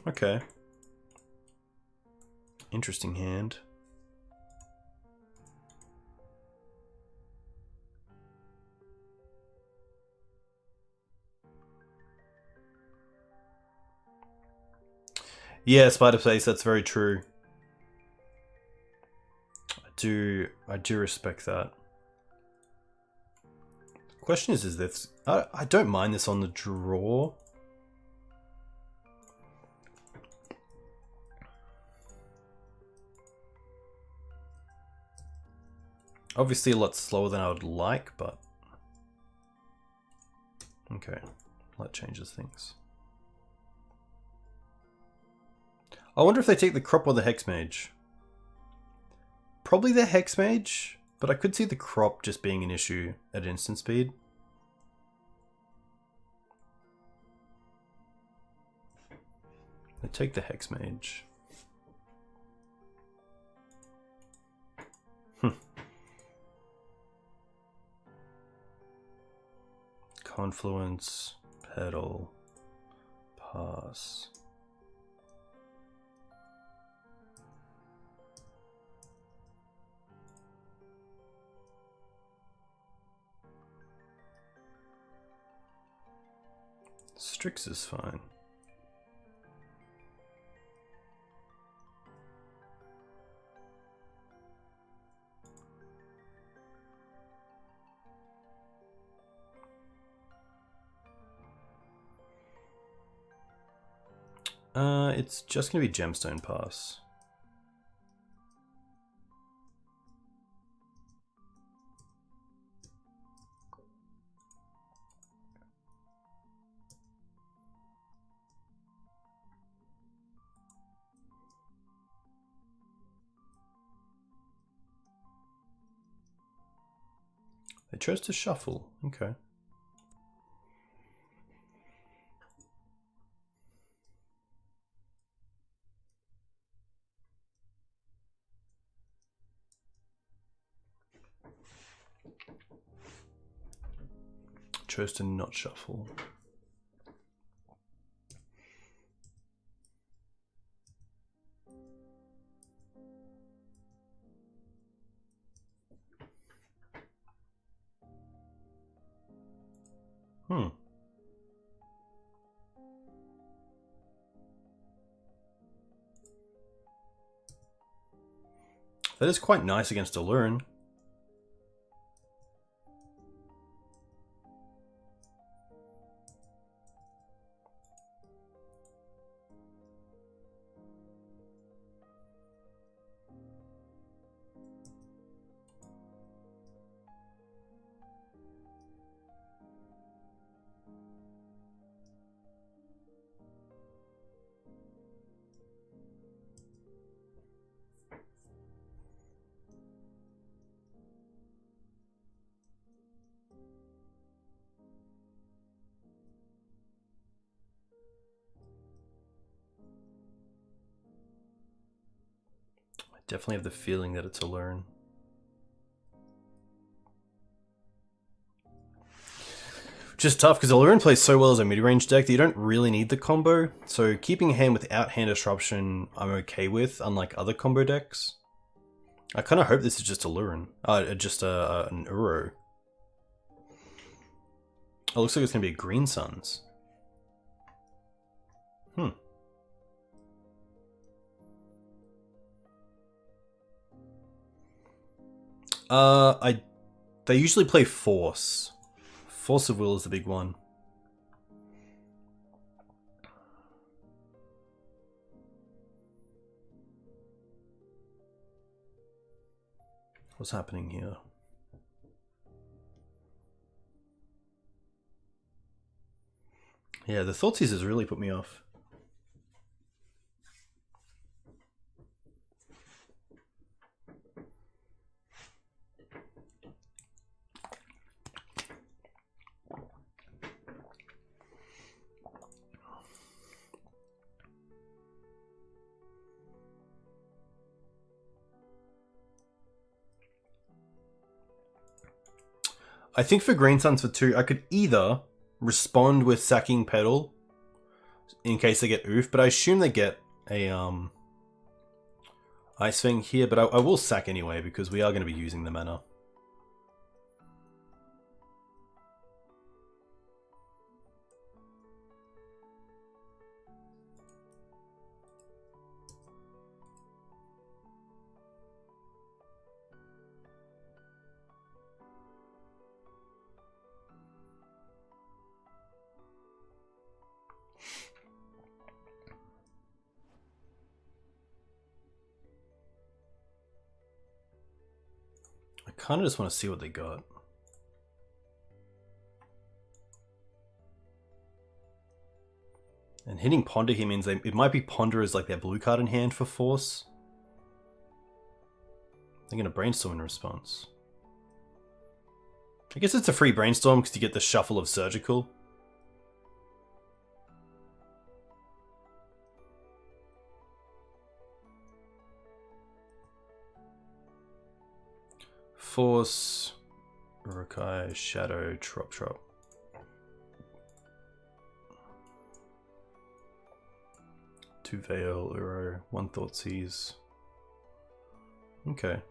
Okay. Interesting hand. Yeah, Spider Face, that's very true. I do respect that. Question is this... I don't mind this on the draw. Obviously a lot slower than I would like, but okay, that changes things. I wonder if they take the crop or the hex mage. Probably the hex mage, but I could see the crop just being an issue at instant speed. They take the hex mage. Confluence, pedal, pass. Strix is fine. It's just gonna be gemstone pass. They chose to shuffle. Okay. Chose to not shuffle. That is quite nice against Allurn. Definitely have the feeling that it's Allurn. Which is tough because Allurn plays so well as a mid-range deck that you don't really need the combo. So keeping a hand without hand disruption I'm okay with, unlike other combo decks. I kind of hope this is just Allurn. Just an Uro. Oh, looks like it's going to be a Green Suns. They usually play Force. Force of Will is the big one. What's happening here? Yeah, the Thoughtseize has really put me off. I think for Green Suns for 2, I could either respond with sacking Pedal in case they get Oof, but I assume they get a Ice Fang here, but I will sack anyway because we are going to be using the mana. I kind of just want to see what they got. And hitting Ponder here means it might be Ponder as like their blue card in hand for Force. They're going to Brainstorm in response. I guess it's a free Brainstorm because you get the shuffle of Surgical. Force, Urukai, Shadow, Trop. 2 Veil, Uro, 1 Thoughtseize. Okay.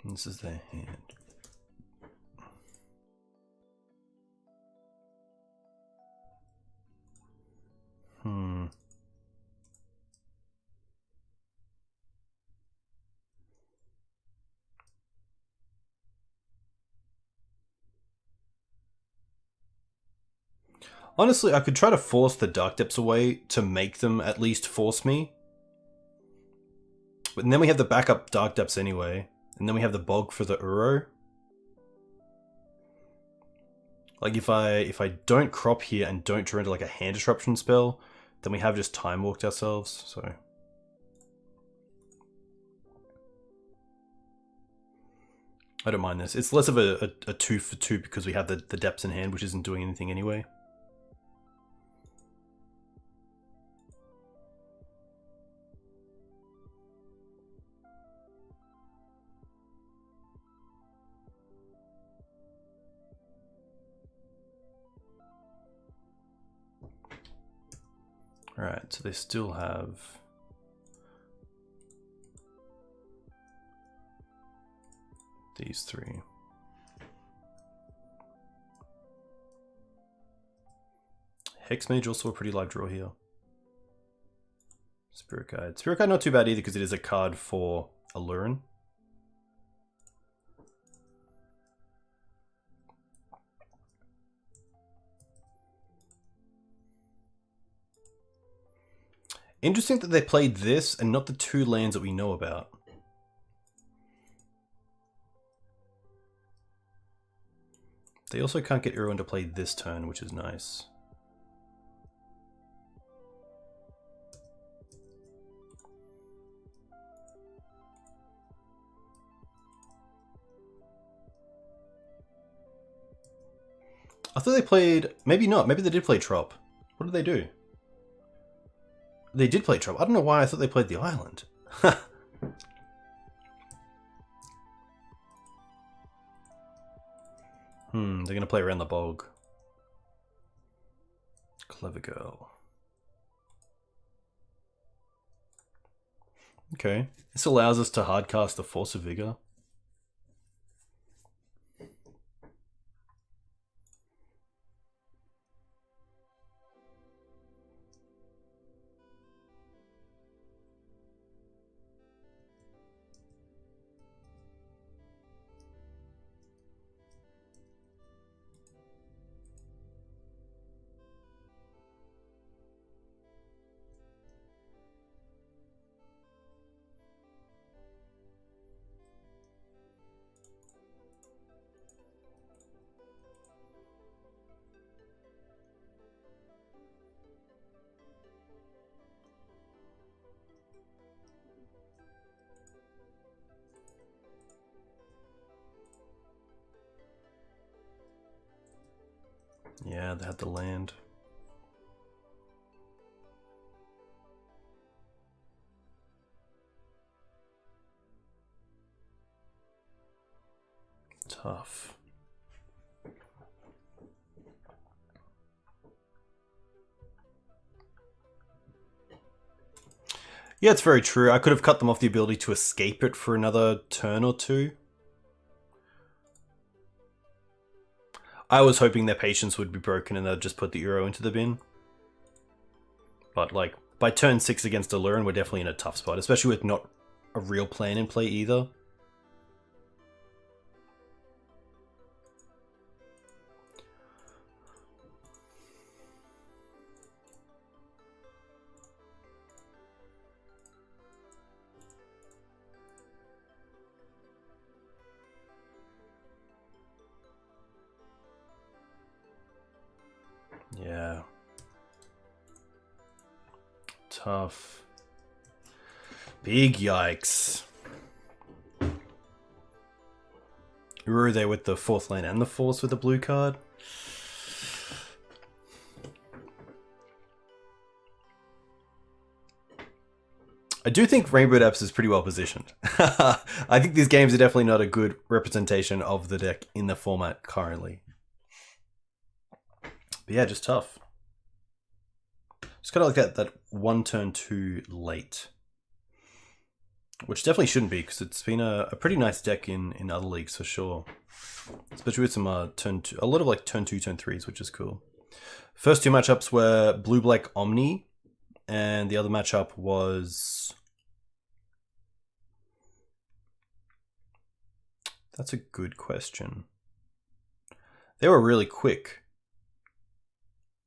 And this is their hand. Honestly, I could try to force the Dark Depths away to make them at least force me. But then we have the backup Dark Depths anyway. And then we have the Bog for the Uro. Like if I don't crop here and don't turn into like a hand disruption spell, then we have just time walked ourselves, so. I don't mind this. It's less of a 2 for 2 because we have the depths in hand, which isn't doing anything anyway. Alright, so they still have these 3. Hexmage also a pretty live draw here. Spirit Guide. Spirit Guide not too bad either because it is a card for Allurin. Interesting that they played this and not the 2 lands that we know about. They also can't get Irwin to play this turn, which is nice. I thought they played... Maybe not. Maybe they did play Trop. What did they do? They did play Trop. I don't know why I thought they played the island. They're going to play around the bog. Clever girl. Okay. This allows us to hardcast the Force of Vigor. Yeah, they had the land. Tough. Yeah, it's very true. I could have cut them off the ability to escape it for another turn or 2. I was hoping their patience would be broken and they'd just put the Euro into the bin. But like, by turn 6 against Allurin, we're definitely in a tough spot, especially with not a real plan in play either. Yeah. Tough. Big yikes. Were they with the 4th lane and the force with the blue card? I do think Rainbow Depths is pretty well positioned. I think these games are definitely not a good representation of the deck in the format currently. But yeah, just tough. Just kind of like that one turn too late. Which definitely shouldn't be, because it's been a pretty nice deck in other leagues for sure. Especially with some a lot of like turn 2, turn 3s, which is cool. First 2 matchups were Blue-Black Omni, and the other matchup was... That's a good question. They were really quick.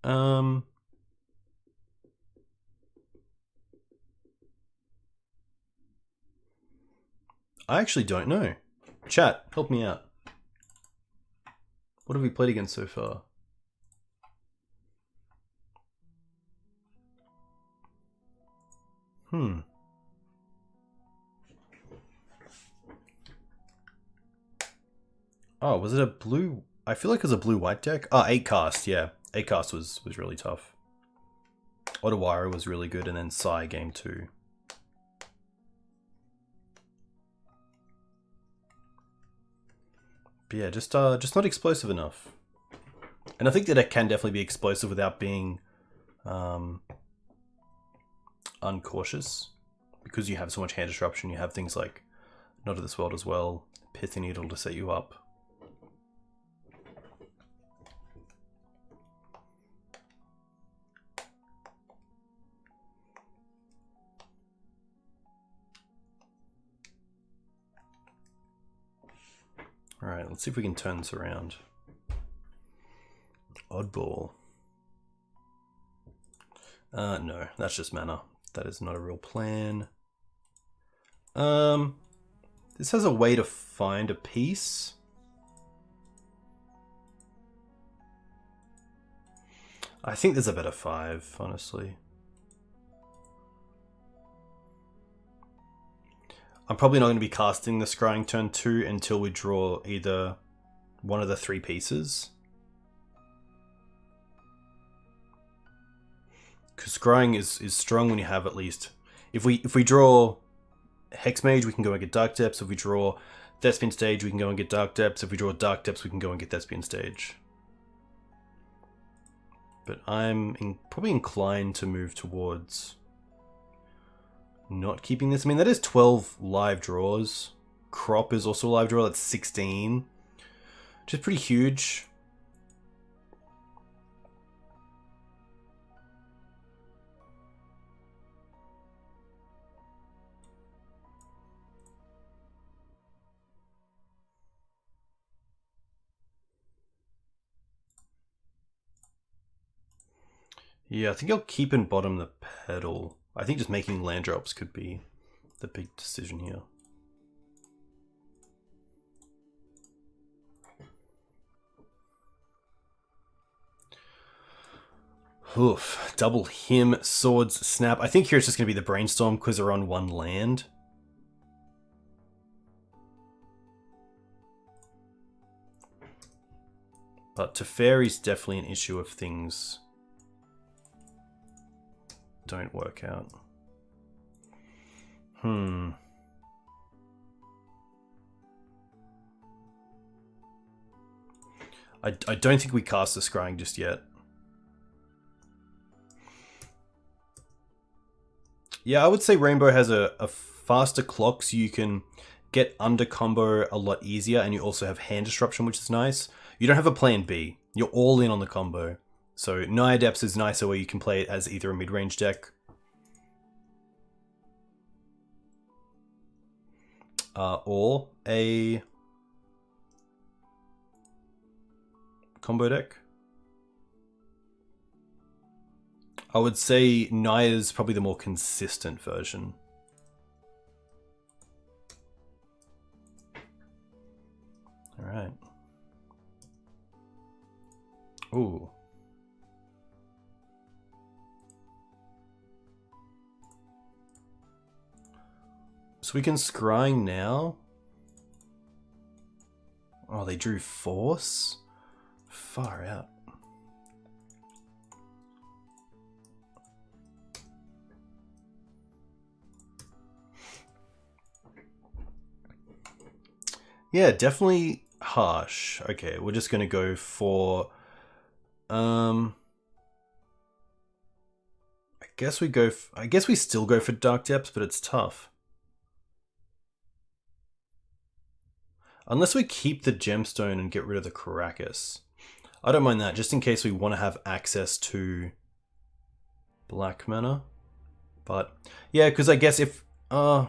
I actually don't know. Chat, help me out. What have we played against so far? Oh, was it a blue? I feel like it was a blue-white deck. Oh, 8 cast, yeah. 8 cast was really tough. Otawara was really good, and then Sai game 2. But yeah, just not explosive enough. And I think the deck can definitely be explosive without being uncautious. Because you have so much hand disruption, you have things like Not of This World as well, Pithy Needle to set you up. Alright, let's see if we can turn this around. Oddball. No, that's just mana. That is not a real plan. This has a way to find a piece. I think there's a better 5, honestly. I'm probably not going to be casting the Scrying turn 2 until we draw either one of the 3 pieces. Because Scrying is strong when you have at least... If we draw Hex Mage, we can go and get Dark Depths. If we draw Thespian Stage, we can go and get Dark Depths. If we draw Dark Depths, we can go and get Thespian Stage. But I'm probably inclined to move towards... not keeping this. I mean, that is 12 live draws. Crop is also a live draw. That's 16. Which is pretty huge. Yeah, I think I'll keep and bottom the pedal. I think just making land drops could be the big decision here. Oof. Double him, swords, snap. I think here it's just going to be the brainstorm because they're on 1 land. But Teferi's definitely an issue if things don't work out. I don't think we cast the Scrying just yet. Yeah, I would say Rainbow has a faster clock, so you can get under combo a lot easier, and you also have hand disruption, which is nice. You don't have a plan B. You're all in on the combo. So Naya Depths is nicer where you can play it as either a mid-range deck or a combo deck. I would say Naya's probably the more consistent version. Alright. Ooh. So we can scrying now. Oh, they drew force? Far out. Yeah, definitely harsh. Okay, we're just gonna go for I guess we go I guess we still go for Dark Depths, but it's tough. Unless we keep the gemstone and get rid of the Caracas. I don't mind that, just in case we want to have access to black mana. But yeah, because I guess if yeah.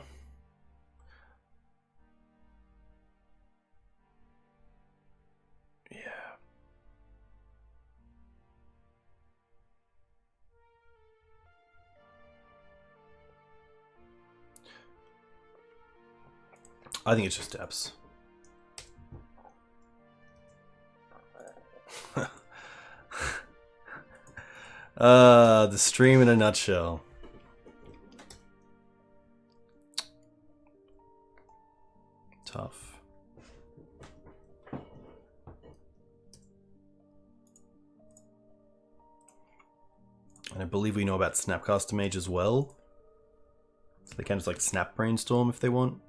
I think it's just depths. The stream in a nutshell. Tough. And I believe we know about Snapcaster Mage as well. So they can just like snap brainstorm if they want.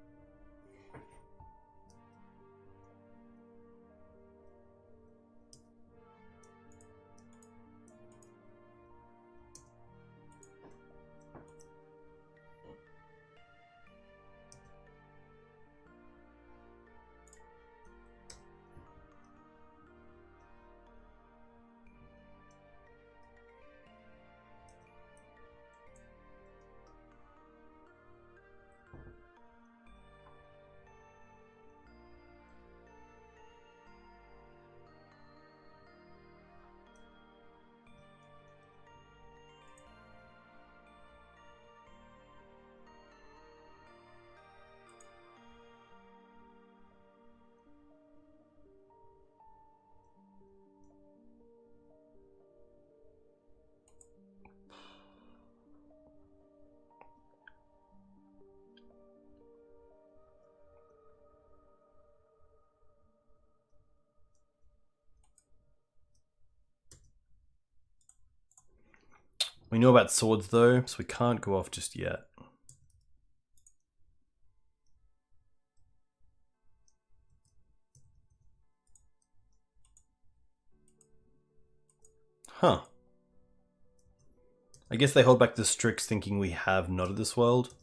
We know about swords though, so we can't go off just yet. Huh. I guess they hold back the Strix thinking we have Not of This World.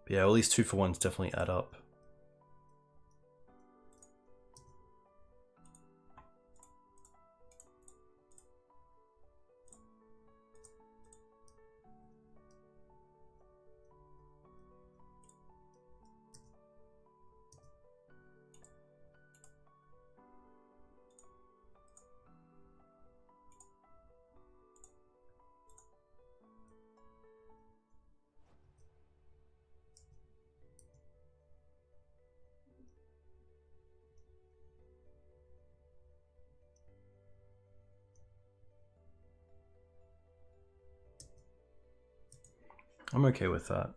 But yeah, all these 2-for-1s definitely add up. I'm okay with that.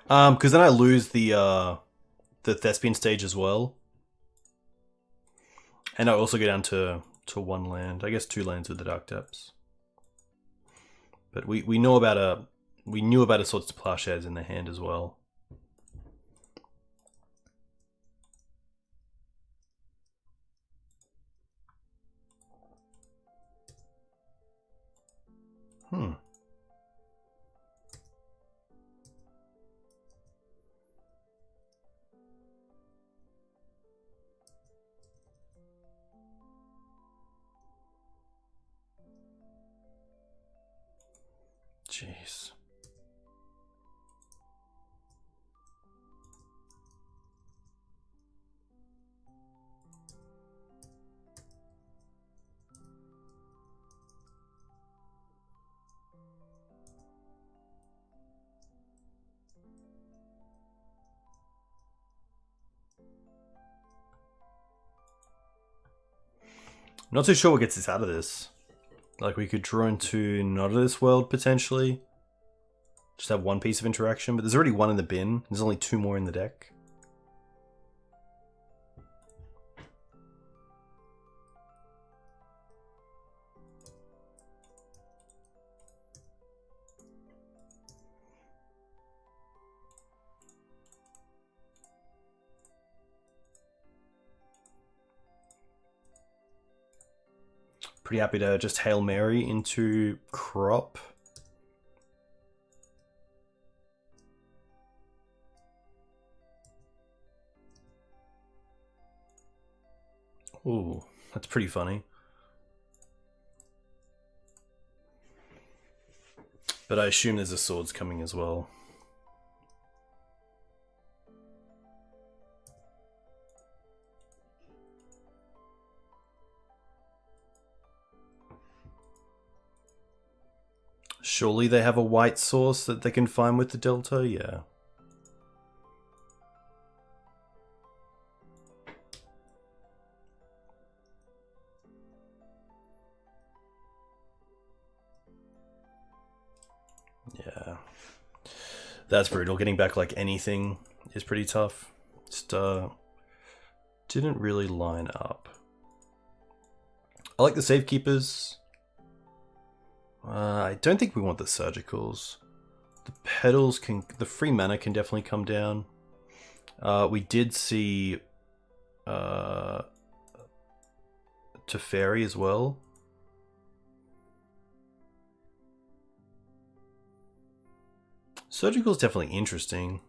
Because then I lose the Thespian stage as well. And I also go down to 1 land. I guess 2 lands with the Dark Depths. But we know about we knew about a Swords to Plowshares in the hand as well. Jeez. Not too sure what gets us out of this. Like, we could draw into not of this world, potentially. Just have one piece of interaction, but there's already one in the bin. There's only 2 more in the deck. Pretty happy to just Hail Mary into crop. Ooh, that's pretty funny. But I assume there's a swords coming as well. Surely they have a white source that they can find with the Delta? Yeah. Yeah. That's brutal. Getting back like anything is pretty tough. Just didn't really line up. I like the Safekeepers. I don't think we want the Surgicals. The Petals can... The free mana can definitely come down. We did see... Teferi as well. Surgical is definitely interesting.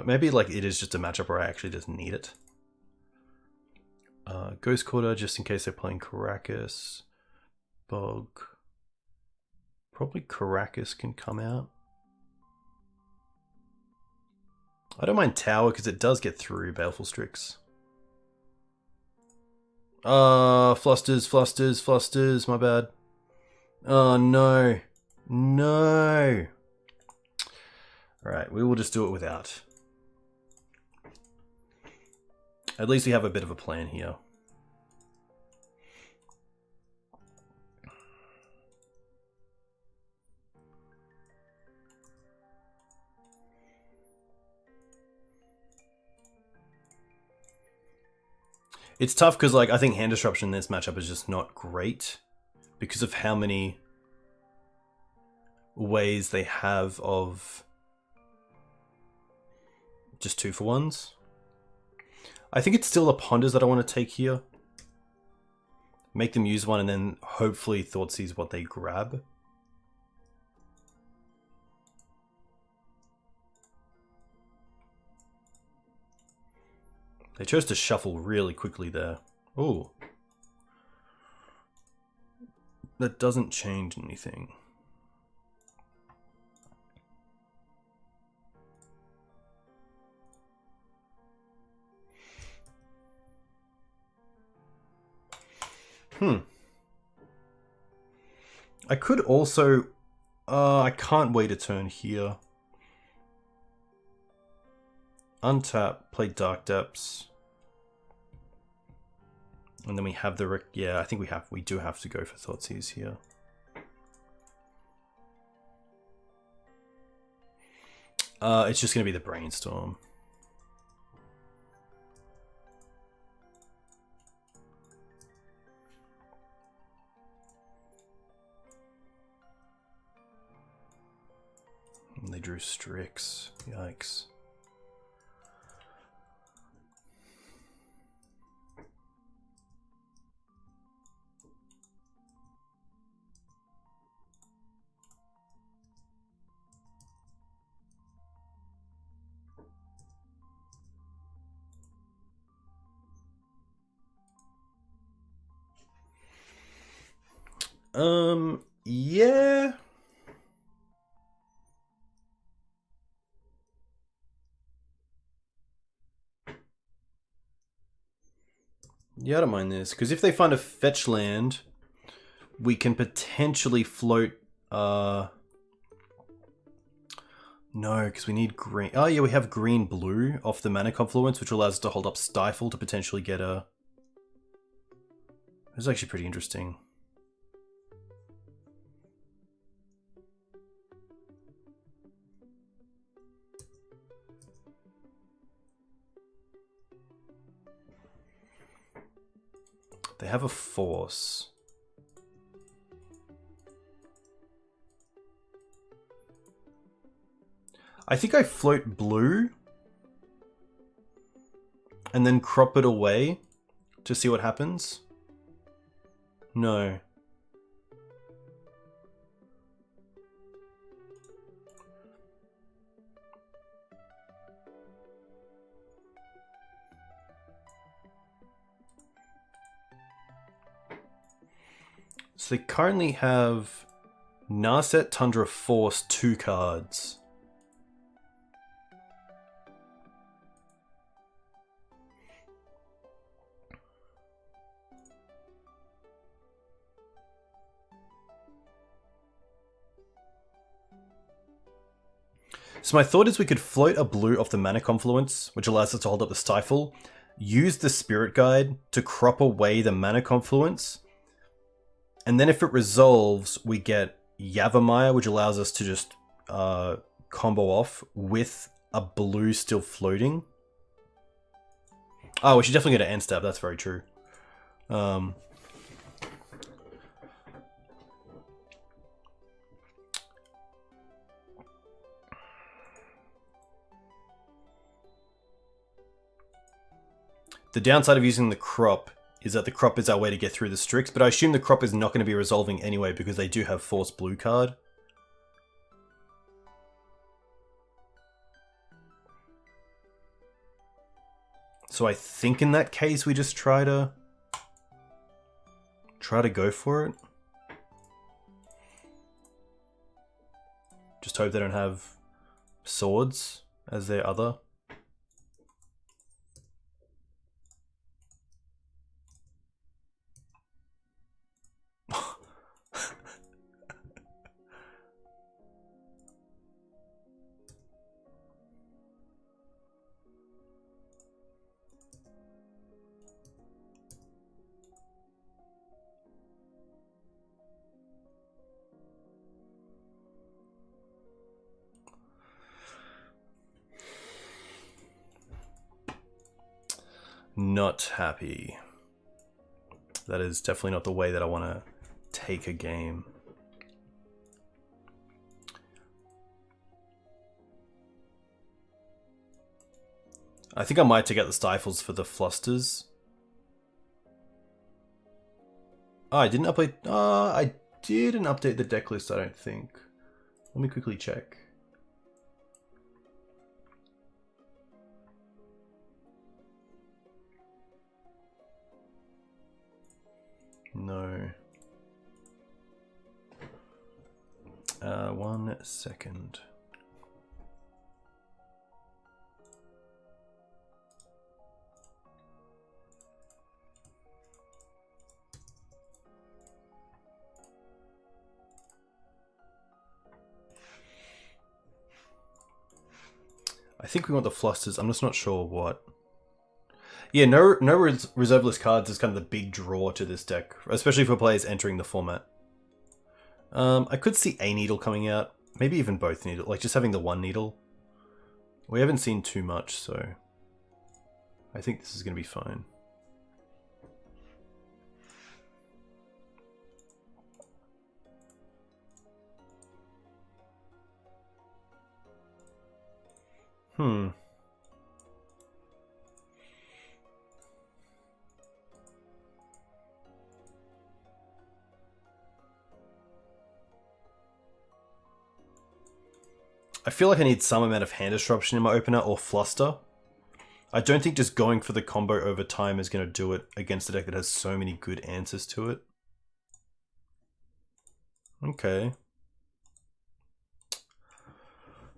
Maybe like it is just a matchup where I actually just need it. Ghost Quarter just in case they're playing Caracas. Bog. Probably Caracas can come out. I don't mind Tower because it does get through Baleful Strix. Flusters, my bad. Oh no. No. Alright, we will just do it without. At least we have a bit of a plan here. It's tough because, like, I think hand disruption in this matchup is just not great because of how many ways they have of just 2-for-1s. I think it's still the Ponders that I want to take here. Make them use one and then hopefully Thoughtseize what they grab. They chose to shuffle really quickly there. Oh. That doesn't change anything. I could also... I can't wait a turn here. Untap, play Dark Depths. And then we have the... Yeah, I think we do have to go for Thoughtseize here. It's just going to be the Brainstorm. And they drew Strix. Yikes. Yeah. Yeah, I don't mind this, because if they find a fetch land, we can potentially float... No, because we need green... Oh yeah, we have green-blue off the mana confluence, which allows us to hold up Stifle to potentially get a... It's actually pretty interesting. They have a force. I think I float blue and then crop it away to see what happens. No. So they currently have Narset Tundra Force 2 cards. So my thought is we could float a blue off the mana confluence, which allows us to hold up the Stifle, use the Spirit Guide to crop away the mana confluence, and then if it resolves, we get Yavimaya, which allows us to just combo off with a blue still floating. Oh, we should definitely get an end stab, that's very true. The downside of using the crop is that the crop is our way to get through the Strix, but I assume the crop is not going to be resolving anyway because they do have Force Blue card. So I think in that case we just try to go for it. Just hope they don't have swords as their other. Not happy. That is definitely not the way that I want to take a game. I think I might take out the Stifles for the Flusters. Oh, I didn't update... I didn't update the deck list, I don't think. Let me quickly check. No. 1 second. I think we want the Flusters. I'm just not sure what. Yeah, no reserve list cards is kind of the big draw to this deck, especially for players entering the format. I could see a needle coming out, maybe even both needle, like just having the one needle. We haven't seen too much, so I think this is going to be fine. I feel like I need some amount of hand disruption in my opener or fluster. I don't think just going for the combo over time is going to do it against a deck that has so many good answers to it. Okay.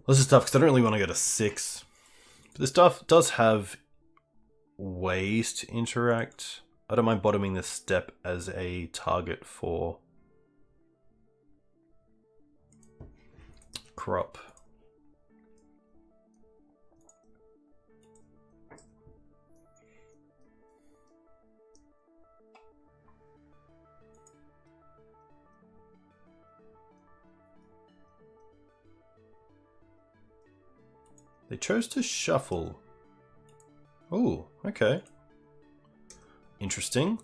This is tough because I don't really want to go to 6. But this stuff does have ways to interact. I don't mind bottoming this step as a target for crop. They chose to shuffle. Oh, okay. Interesting.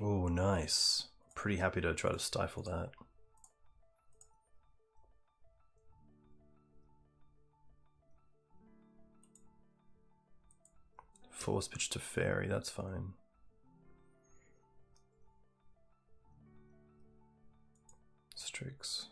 Oh, nice. Pretty happy to try to stifle that. Force pitch to fairy, that's fine. Strix.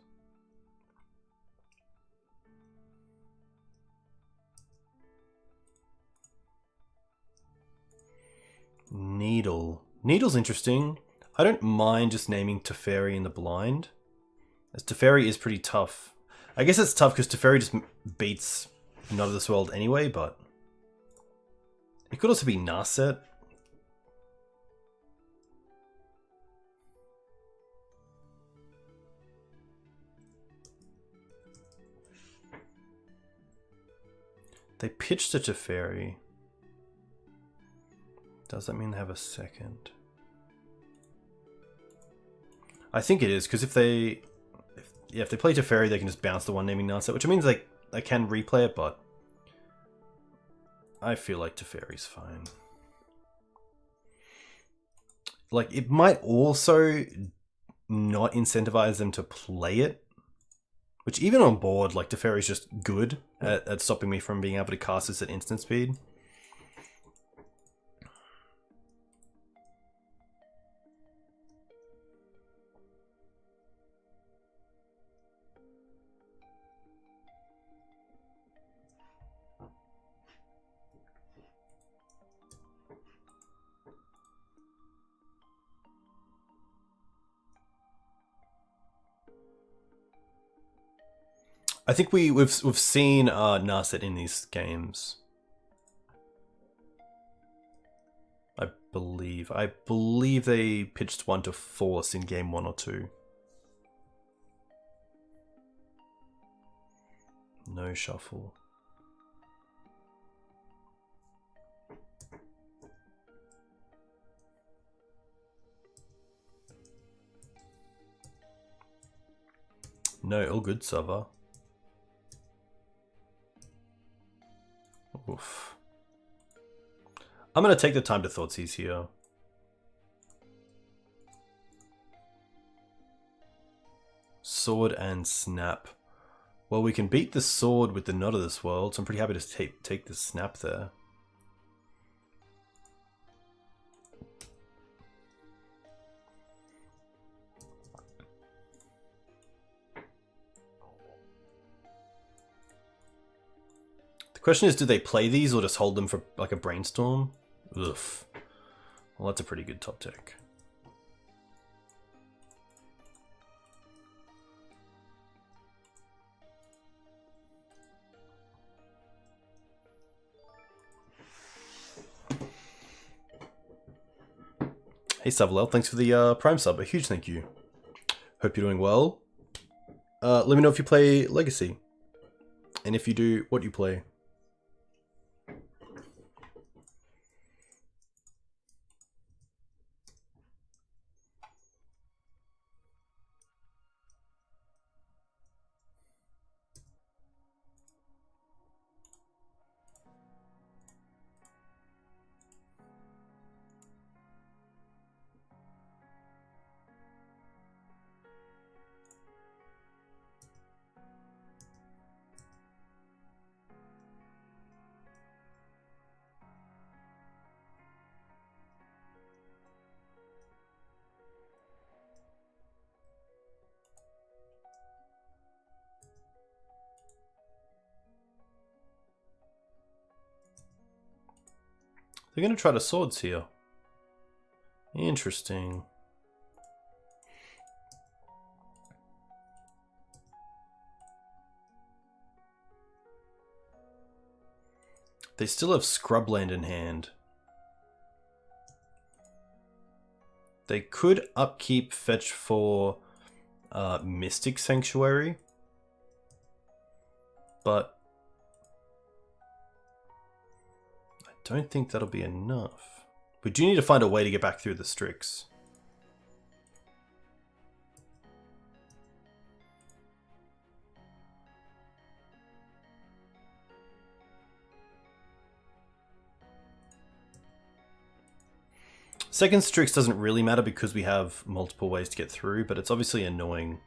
Needle. Needle's interesting. I don't mind just naming Teferi in the blind, as Teferi is pretty tough. I guess it's tough because Teferi just beats Not of This World anyway, but it could also be Narset. They pitched it to Teferi. Does that mean they have a second? I think it is, because if they play Teferi, they can just bounce the one naming Narset, which means they can replay it, but I feel like Teferi's fine. Like, it might also not incentivize them to play it, which even on board, like, Teferi's just good at stopping me from being able to cast this at instant speed. I think we've seen Narset in these games. I believe they pitched one to Force in game 1 or 2. No shuffle. No, all good, Sava. Oof. I'm going to take the time to Thoughtseize here. Sword and Snap. Well, we can beat the sword with the Not of This World, so I'm pretty happy to take the Snap there. The question is, do they play these or just hold them for like a brainstorm? Oof. Well, that's a pretty good top deck. Hey Savlel, thanks for the Prime sub. A huge thank you. Hope you're doing well. Let me know if you play Legacy. And if you do, what you play. They're going to try the swords here. Interesting. They still have Scrubland in hand. They could upkeep fetch for Mystic Sanctuary, but I don't think that'll be enough. We do need to find a way to get back through the Strix. Second Strix doesn't really matter because we have multiple ways to get through, but it's obviously annoying.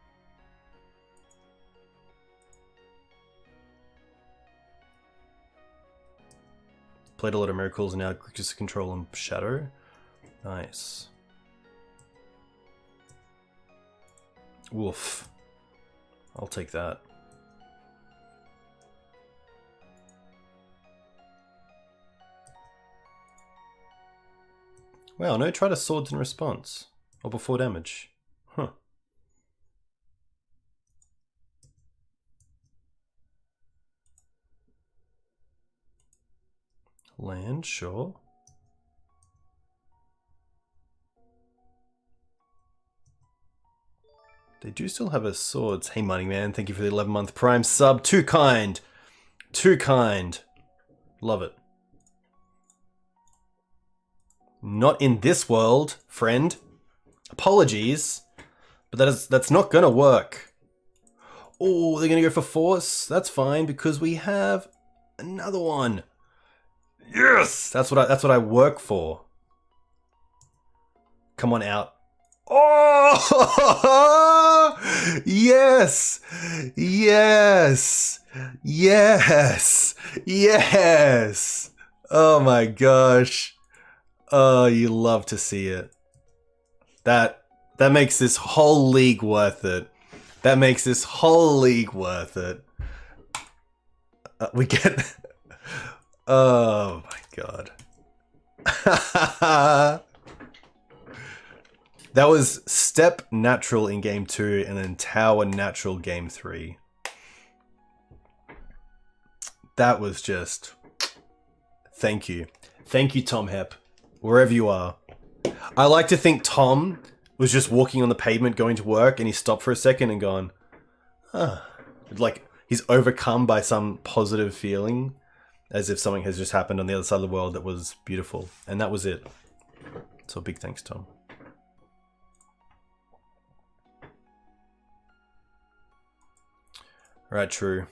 Played a lot of Miracles and now just Control and Shadow. Nice. Woof. I'll take that. Wow, no try to swords in response. Or before damage. Huh. Land, sure. They do still have a swords. Hey Money Man, thank you for the 11-month Prime sub. Too kind. Too kind. Love it. Not in this world, friend. Apologies, but that's not gonna work. Oh, they're gonna go for force. That's fine because we have another one. Yes, that's what I work for. Come on out. Oh, yes, yes, yes, yes. Oh my gosh. Oh, you love to see it. That makes this whole league worth it. That makes this whole league worth it. We get... Oh my god. That was step natural in game 2 and then tower natural game 3. That was just... Thank you. Thank you, Tom Hep. Wherever you are. I like to think Tom was just walking on the pavement going to work and he stopped for a second and gone, huh. Like he's overcome by some positive feeling as if something has just happened on the other side of the world that was beautiful. And that was it. So big thanks, Tom. Alright, true.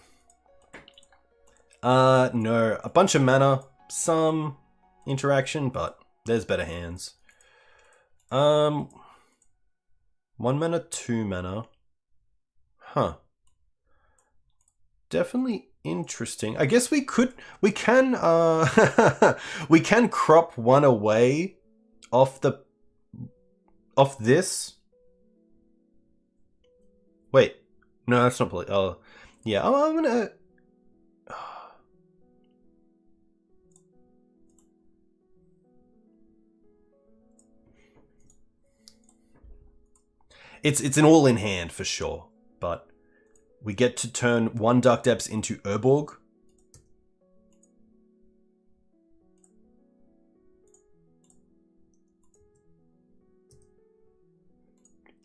No. A bunch of mana, some interaction, but there's better hands. 1 mana, 2 mana. Huh. Definitely interesting. I guess we can we can crop one away off this. Wait. No, that's not probably. Oh, yeah. I'm gonna. It's an all in hand for sure, but we get to turn 1 Dark Depths into Urborg.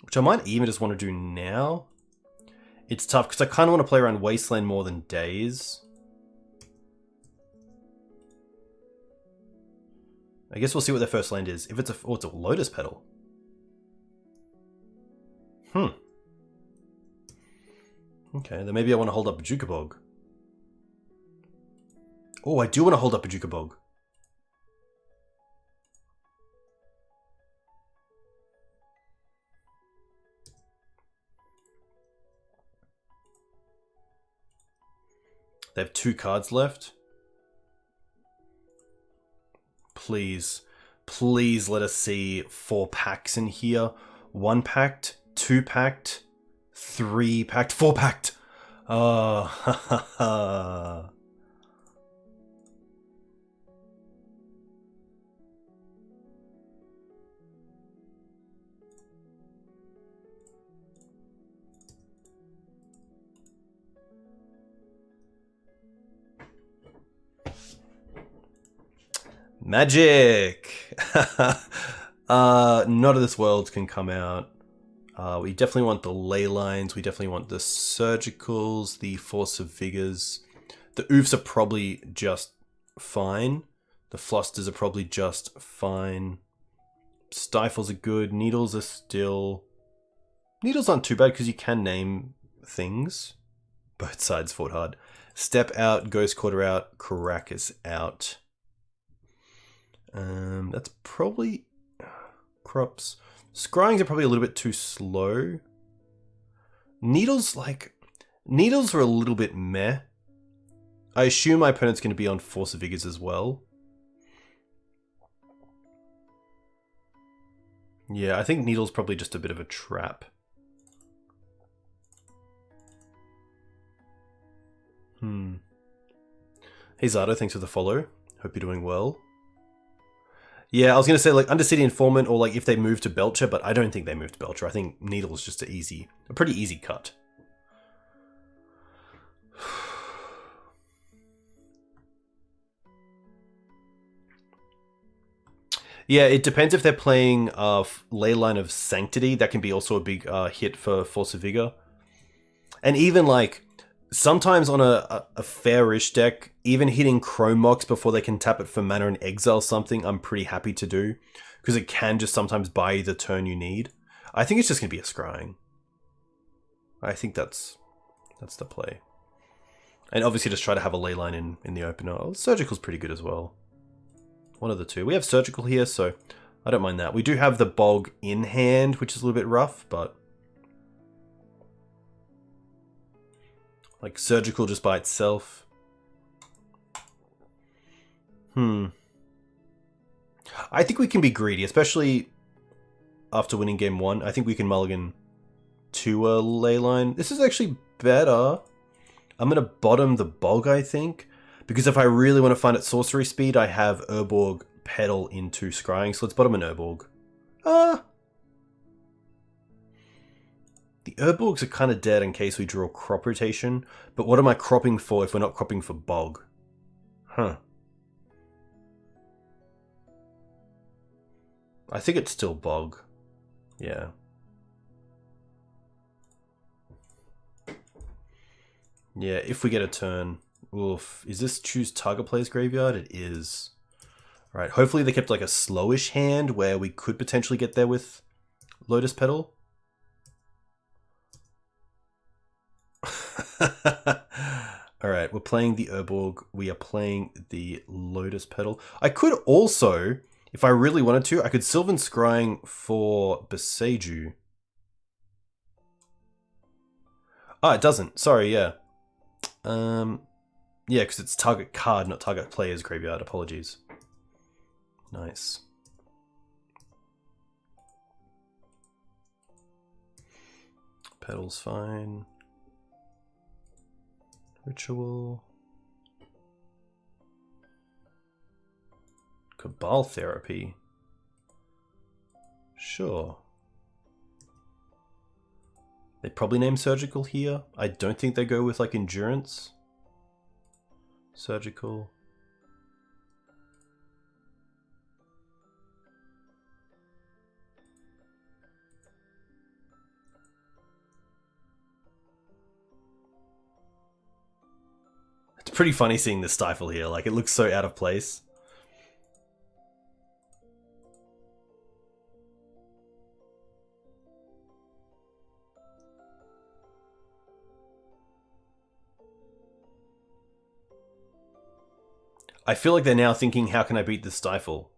Which I might even just want to do now. It's tough because I kind of want to play around Wasteland more than Daze. I guess we'll see what their first land is. If it's it's a Lotus Petal. Okay, then maybe I want to hold up a Jukabog. Oh, I do want to hold up a Jukabog. They have 2 cards left. Please, please let us see 4 packs in here. 1 packed, 2 packed, 3 packed, 4 packed. Oh, ha ha ha. Magic! None of this world can come out. We definitely want the ley lines. We definitely want the surgicals, the force of vigors. The oofs are probably just fine. The flusters are probably just fine. Stifles are good. Needles are still... Needles aren't too bad because you can name things. Both sides fought hard. Step out, Ghost Quarter out, Caracas out. That's probably... Crops. Scryings are probably a little bit too slow. Needles, like... Needles are a little bit meh. I assume my opponent's going to be on Force of Vigors as well. Yeah, I think Needle's probably just a bit of a trap. Hey Zardo, thanks for the follow. Hope you're doing well. Yeah, I was going to say like Undercity Informant or like if they move to Belcher, but I don't think they move to Belcher. I think Needle is just a pretty easy cut. Yeah, it depends if they're playing Leyline of Sanctity. That can be also a big hit for Force of Vigor. And even like, sometimes on a fairish deck, even hitting Chrome Mox before they can tap it for mana and exile something, I'm pretty happy to do. Because it can just sometimes buy you the turn you need. I think it's just going to be a scrying. I think that's the play. And obviously just try to have a Leyline in the opener. Oh, Surgical's pretty good as well. One of the two. We have Surgical here, so I don't mind that. We do have the Bog in hand, which is a little bit rough, but... Like, Surgical just by itself. I think we can be greedy, especially after winning game 1. I think we can mulligan to a Leyline. This is actually better. I'm going to bottom the Bog, I think. Because if I really want to find it sorcery speed, I have Urborg pedal into scrying. So let's bottom an Urborg. The Urborgs are kind of dead in case we draw crop rotation. But what am I cropping for if we're not cropping for Bog? Huh. I think it's still Bog. Yeah. Yeah, if we get a turn... Oof. Is this choose target player's graveyard? It is. Right. Hopefully they kept like a slowish hand where we could potentially get there with Lotus Petal. Alright, we're playing the Urborg. We are playing the Lotus Petal. I could also, if I really wanted to, I could Sylvan Scrying for Beseiju. Ah, it doesn't. Sorry, yeah. Yeah, because it's target card, not target player's graveyard. Apologies. Nice. Petal's fine. Ritual. Cabal Therapy. Sure. They probably name Surgical here. I don't think they go with like Endurance. Surgical. It's pretty funny seeing the Stifle here. Like, it looks so out of place. I feel like they're now thinking, how can I beat the Stifle?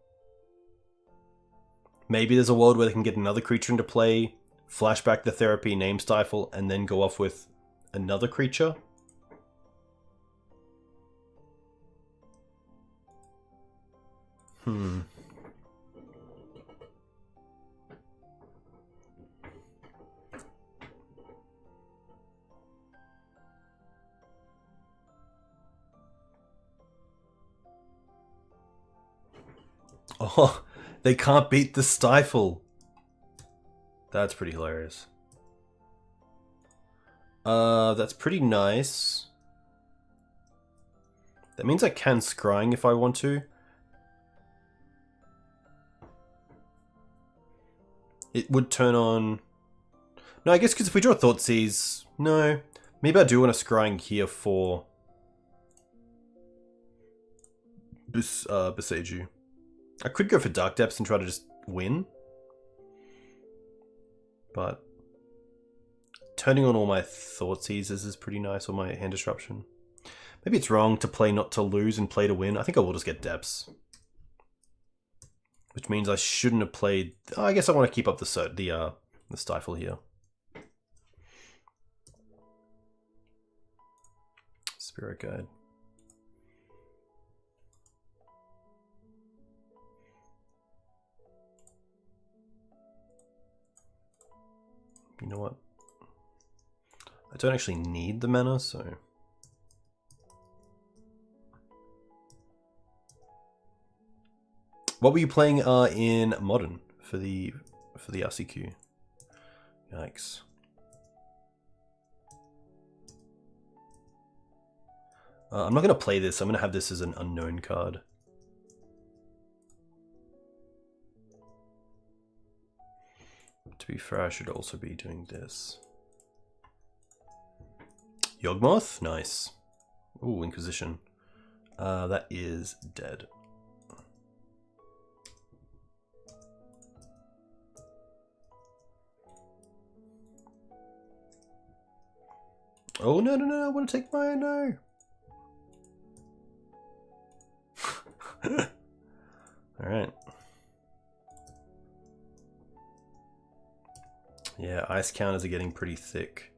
Maybe there's a world where they can get another creature into play, flashback the therapy, name Stifle, and then go off with another creature? Oh, they can't beat the Stifle. That's pretty hilarious. That's pretty nice. That means I can scrying if I want to. It would turn on... No, I guess because if we draw Thoughtseize... No. Maybe I do want a scrying here for... Boseiju. I could go for Dark Depths and try to just win. But... turning on all my Thoughtseizes is pretty nice, or my Hand Disruption. Maybe it's wrong to play not to lose and play to win. I think I will just get Depths. Which means I shouldn't have played... Oh, I guess I want to keep up the Stifle here. Spirit Guide. You know what? I don't actually need the mana, so... What were you playing in Modern for the RCQ? Yikes. I'm not going to play this. I'm going to have this as an unknown card. To be fair, I should also be doing this. Yawgmoth? Nice. Ooh, Inquisition. That is dead. Oh, no, no, no, I want to take my... No. Alright. Yeah, ice counters are getting pretty thick.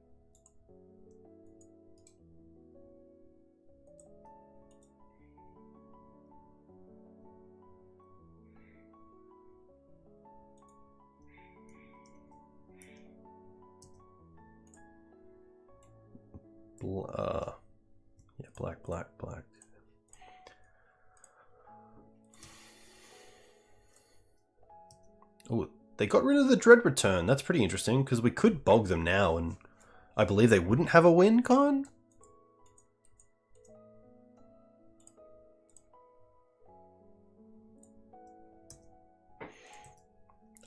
Yeah, black, black, black. Oh, they got rid of the Dread Return. That's pretty interesting, because we could bog them now, and I believe they wouldn't have a win con?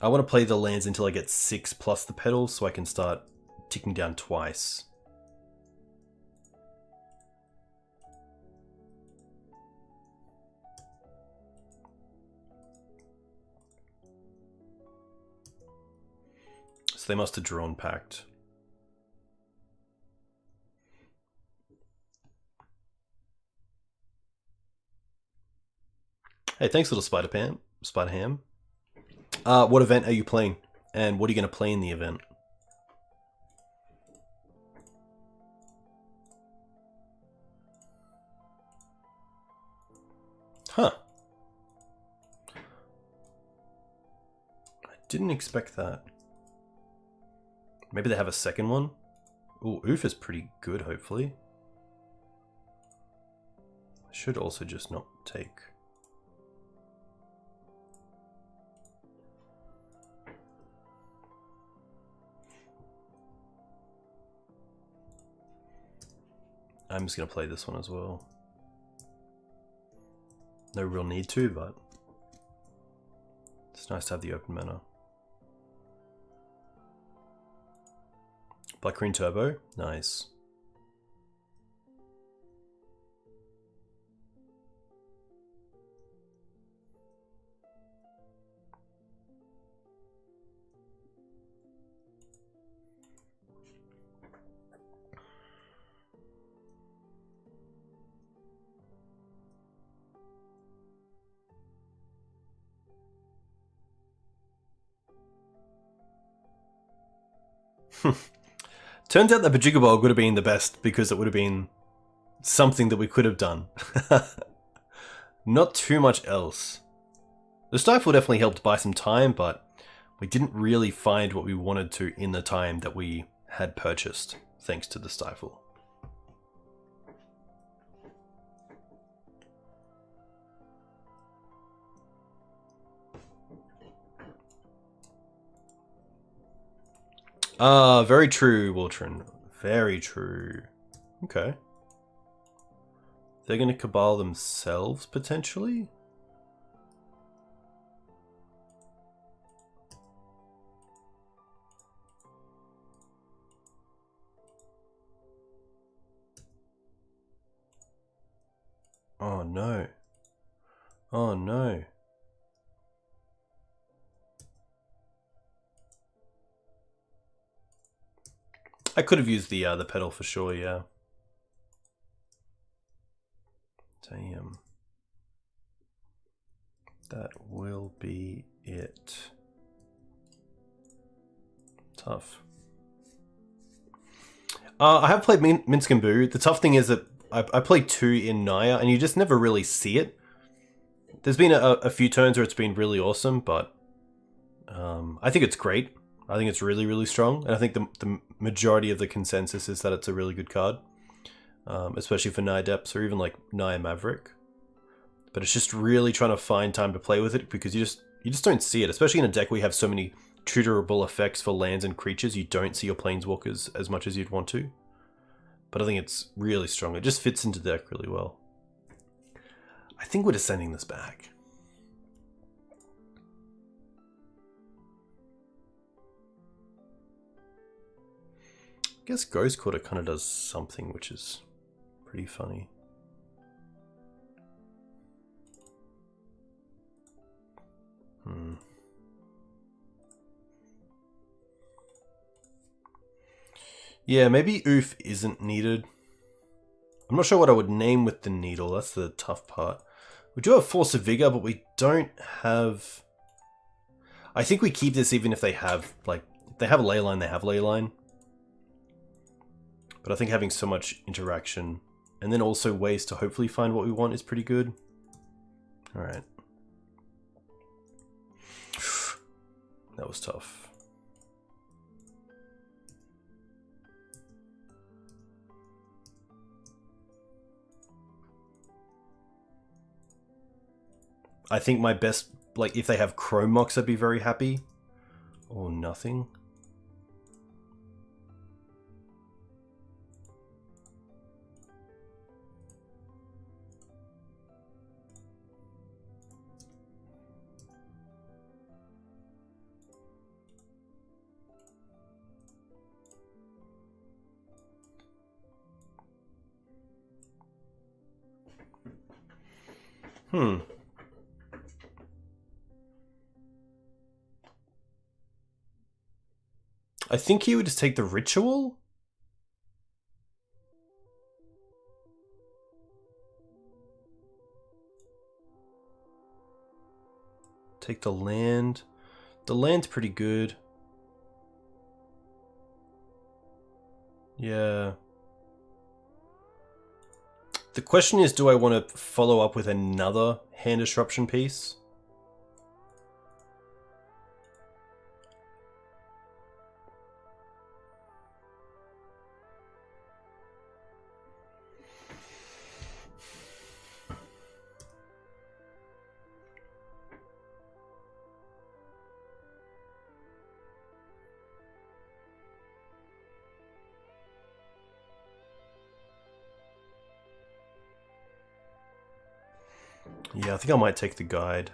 I want to play the lands until I get 6 plus the petals, so I can start ticking down twice. So they must have drawn Pact. Hey, thanks, little Spider Ham. What event are you playing? And what are you going to play in the event? Huh. I didn't expect that. Maybe they have a second one? Ooh, Oof is pretty good, hopefully. I should also just not take... I'm just going to play this one as well. No real need to, but it's nice to have the open mana. Black Green Turbo, nice. Turns out that Bajigabog would have been the best because it would have been something that we could have done. Not too much else. The Stifle definitely helped buy some time, but we didn't really find what we wanted to in the time that we had purchased, thanks to the Stifle. Very true, Wiltron. Very true. Okay. They're going to Cabal themselves, potentially? Oh no. Oh no. I could have used the pedal for sure, yeah. Damn. That will be it. Tough. I have played Minsk and Boo. The tough thing is that I played 2 in Naya, and you just never really see it. There's been a few turns where it's been really awesome, but I think it's great. I think it's really, really strong, and I think the majority of the consensus is that it's a really good card, especially for Naya Depths or even like Naya Maverick. But it's just really trying to find time to play with it, because you just don't see it, especially in a deck where you have so many tutorable effects for lands and creatures. You don't see your planeswalkers as much as you'd want to. But I think it's really strong. It just fits into the deck really well. I think we're just sending this back. I guess Ghost Quarter kind of does something which is pretty funny. Yeah, maybe Oof isn't needed. I'm not sure what I would name with the needle. That's the tough part. We do have Force of Vigor, but we don't have... I think we keep this even if they have, like, if they have a Leyline, they have Leyline. But I think having so much interaction, and then also ways to hopefully find what we want, is pretty good. Alright. That was tough. I think my best, like, if they have Chrome Mox, I'd be very happy. Or nothing. I think he would just take the Ritual. Take the land. The land's pretty good. Yeah. The question is, do I want to follow up with another hand disruption piece? Yeah, I think I might take the guide.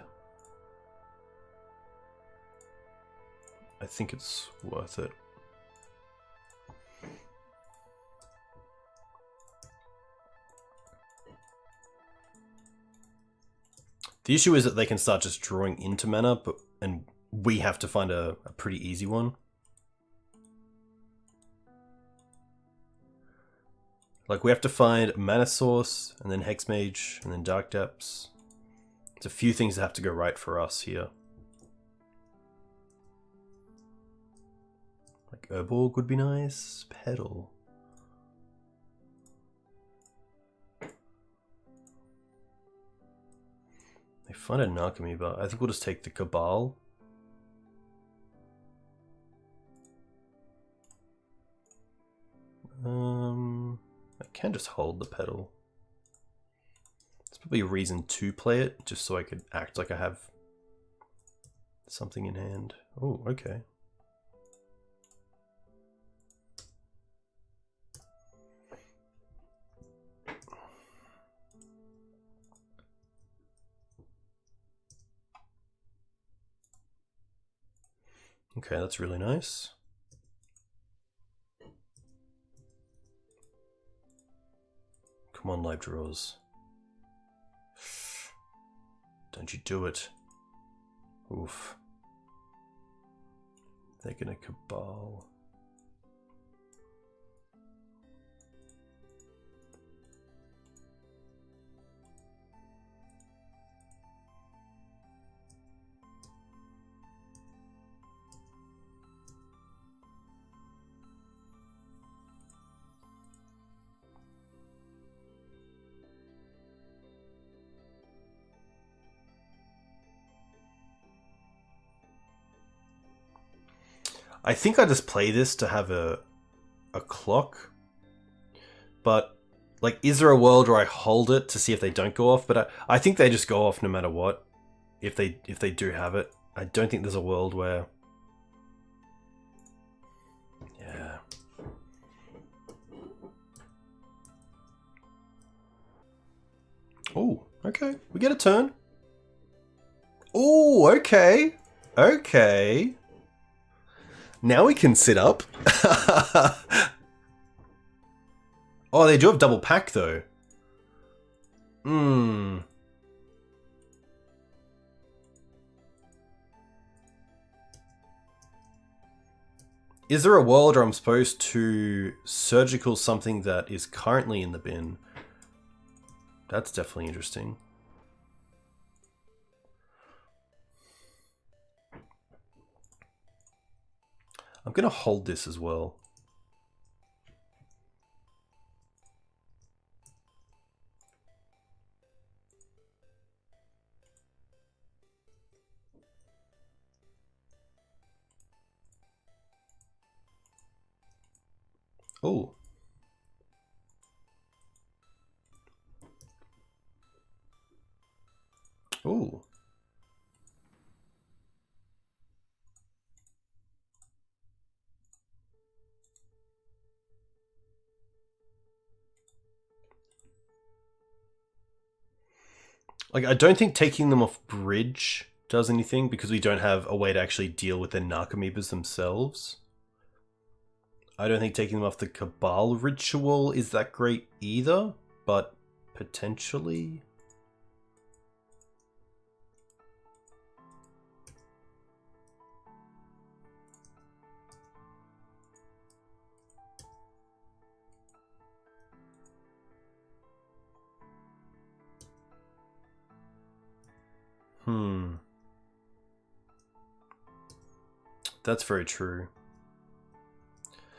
I think it's worth it. The issue is that they can start just drawing into mana, and we have to find a pretty easy one. Like, we have to find Mana Source, and then Hexmage, and then Dark Depths. There's a few things that have to go right for us here. Like Urborg would be nice. Pedal. They find an Alchemy, but I think we'll just take the Cabal. I can just hold the pedal. There's probably a reason to play it, just so I could act like I have something in hand. Oh, okay. Okay, that's really nice. Come on, live draws. Don't you do it. Oof. They're gonna cabal. I think I just play this to have a clock. But, like, is there a world where I hold it to see if they don't go off? But I think they just go off no matter what. If they do have it. I don't think there's a world where... Yeah. Oh, okay. We get a turn. Oh, okay. Okay. Now we can sit up. Oh, they do have double pack though. Hmm. Is there a world where I'm supposed to surgical something that is currently in the bin? That's definitely interesting. I'm going to hold this as well. Oh. Oh. Like, I don't think taking them off bridge does anything because we don't have a way to actually deal with the Narcomoebas themselves. I don't think taking them off the Cabal ritual is that great either, but potentially... That's very true.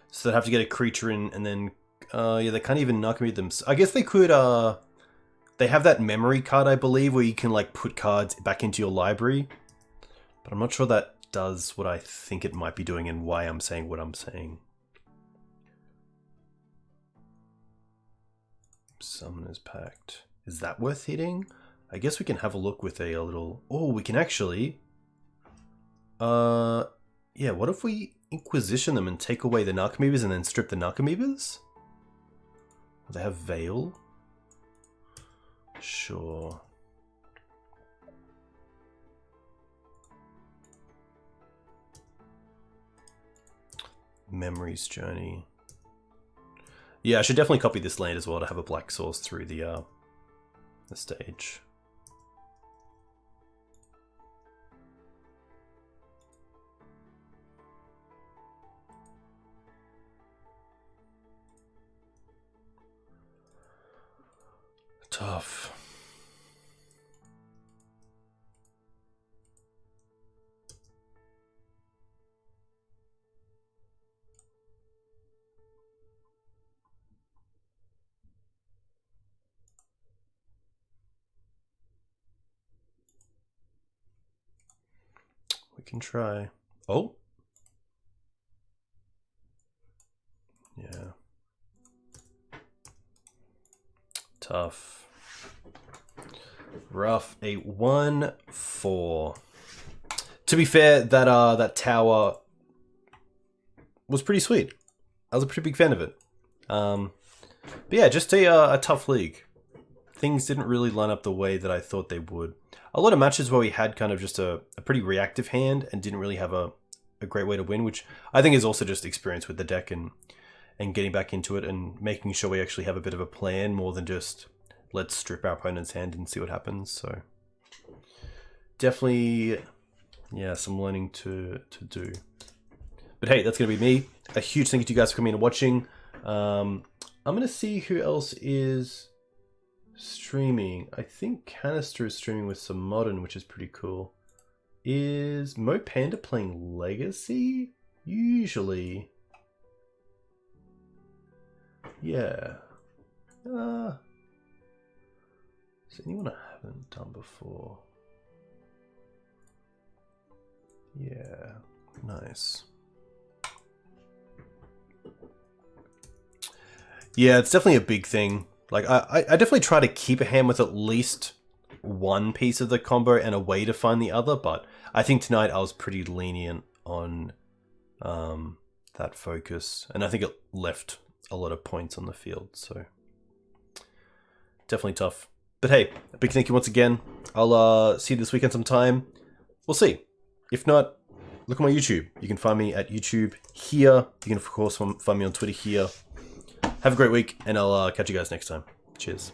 So they'd have to get a creature in and then... yeah, they can't even Narcomoebe them. I guess they could... They have that memory card, I believe, where you can like put cards back into your library. But I'm not sure that does what I think it might be doing and why I'm saying what I'm saying. Summoner's Pact. Is that worth hitting? I guess we can have a look with a little... Oh, we can actually... Yeah, what if we Inquisition them and take away the Narcomoebas and then strip the Narcomoebas? They have Veil. Sure. Memory's Journey. Yeah, I should definitely copy this land as well to have a black source through the stage. Tough. We can try. Oh. Yeah. Tough. Rough. A 1/4. To be fair, that tower was pretty sweet. I was a pretty big fan of it. But yeah, just a tough league. Things didn't really line up the way that I thought they would. A lot of matches where we had kind of just a pretty reactive hand and didn't really have a great way to win, which I think is also just experience with the deck and getting back into it and making sure we actually have a bit of a plan more than just let's strip our opponent's hand and see what happens. So definitely, yeah, some learning to do. But hey, that's going to be me. A huge thank you to you guys for coming and watching. I'm going to see who else is streaming. I think Canister is streaming with some Modern, which is pretty cool. Is Mo Panda playing Legacy? Usually. Yeah. Is anyone I haven't done before? Yeah. Nice. Yeah, it's definitely a big thing. Like, I definitely try to keep a hand with at least one piece of the combo and a way to find the other, but I think tonight I was pretty lenient on that focus, and I think it left a lot of points on the field, so definitely tough. But hey, a big thank you once again. I'll see you this weekend sometime. We'll see. If not, look at my YouTube. You can find me at YouTube here. You can, of course, find me on Twitter here. Have a great week, and I'll catch you guys next time. Cheers.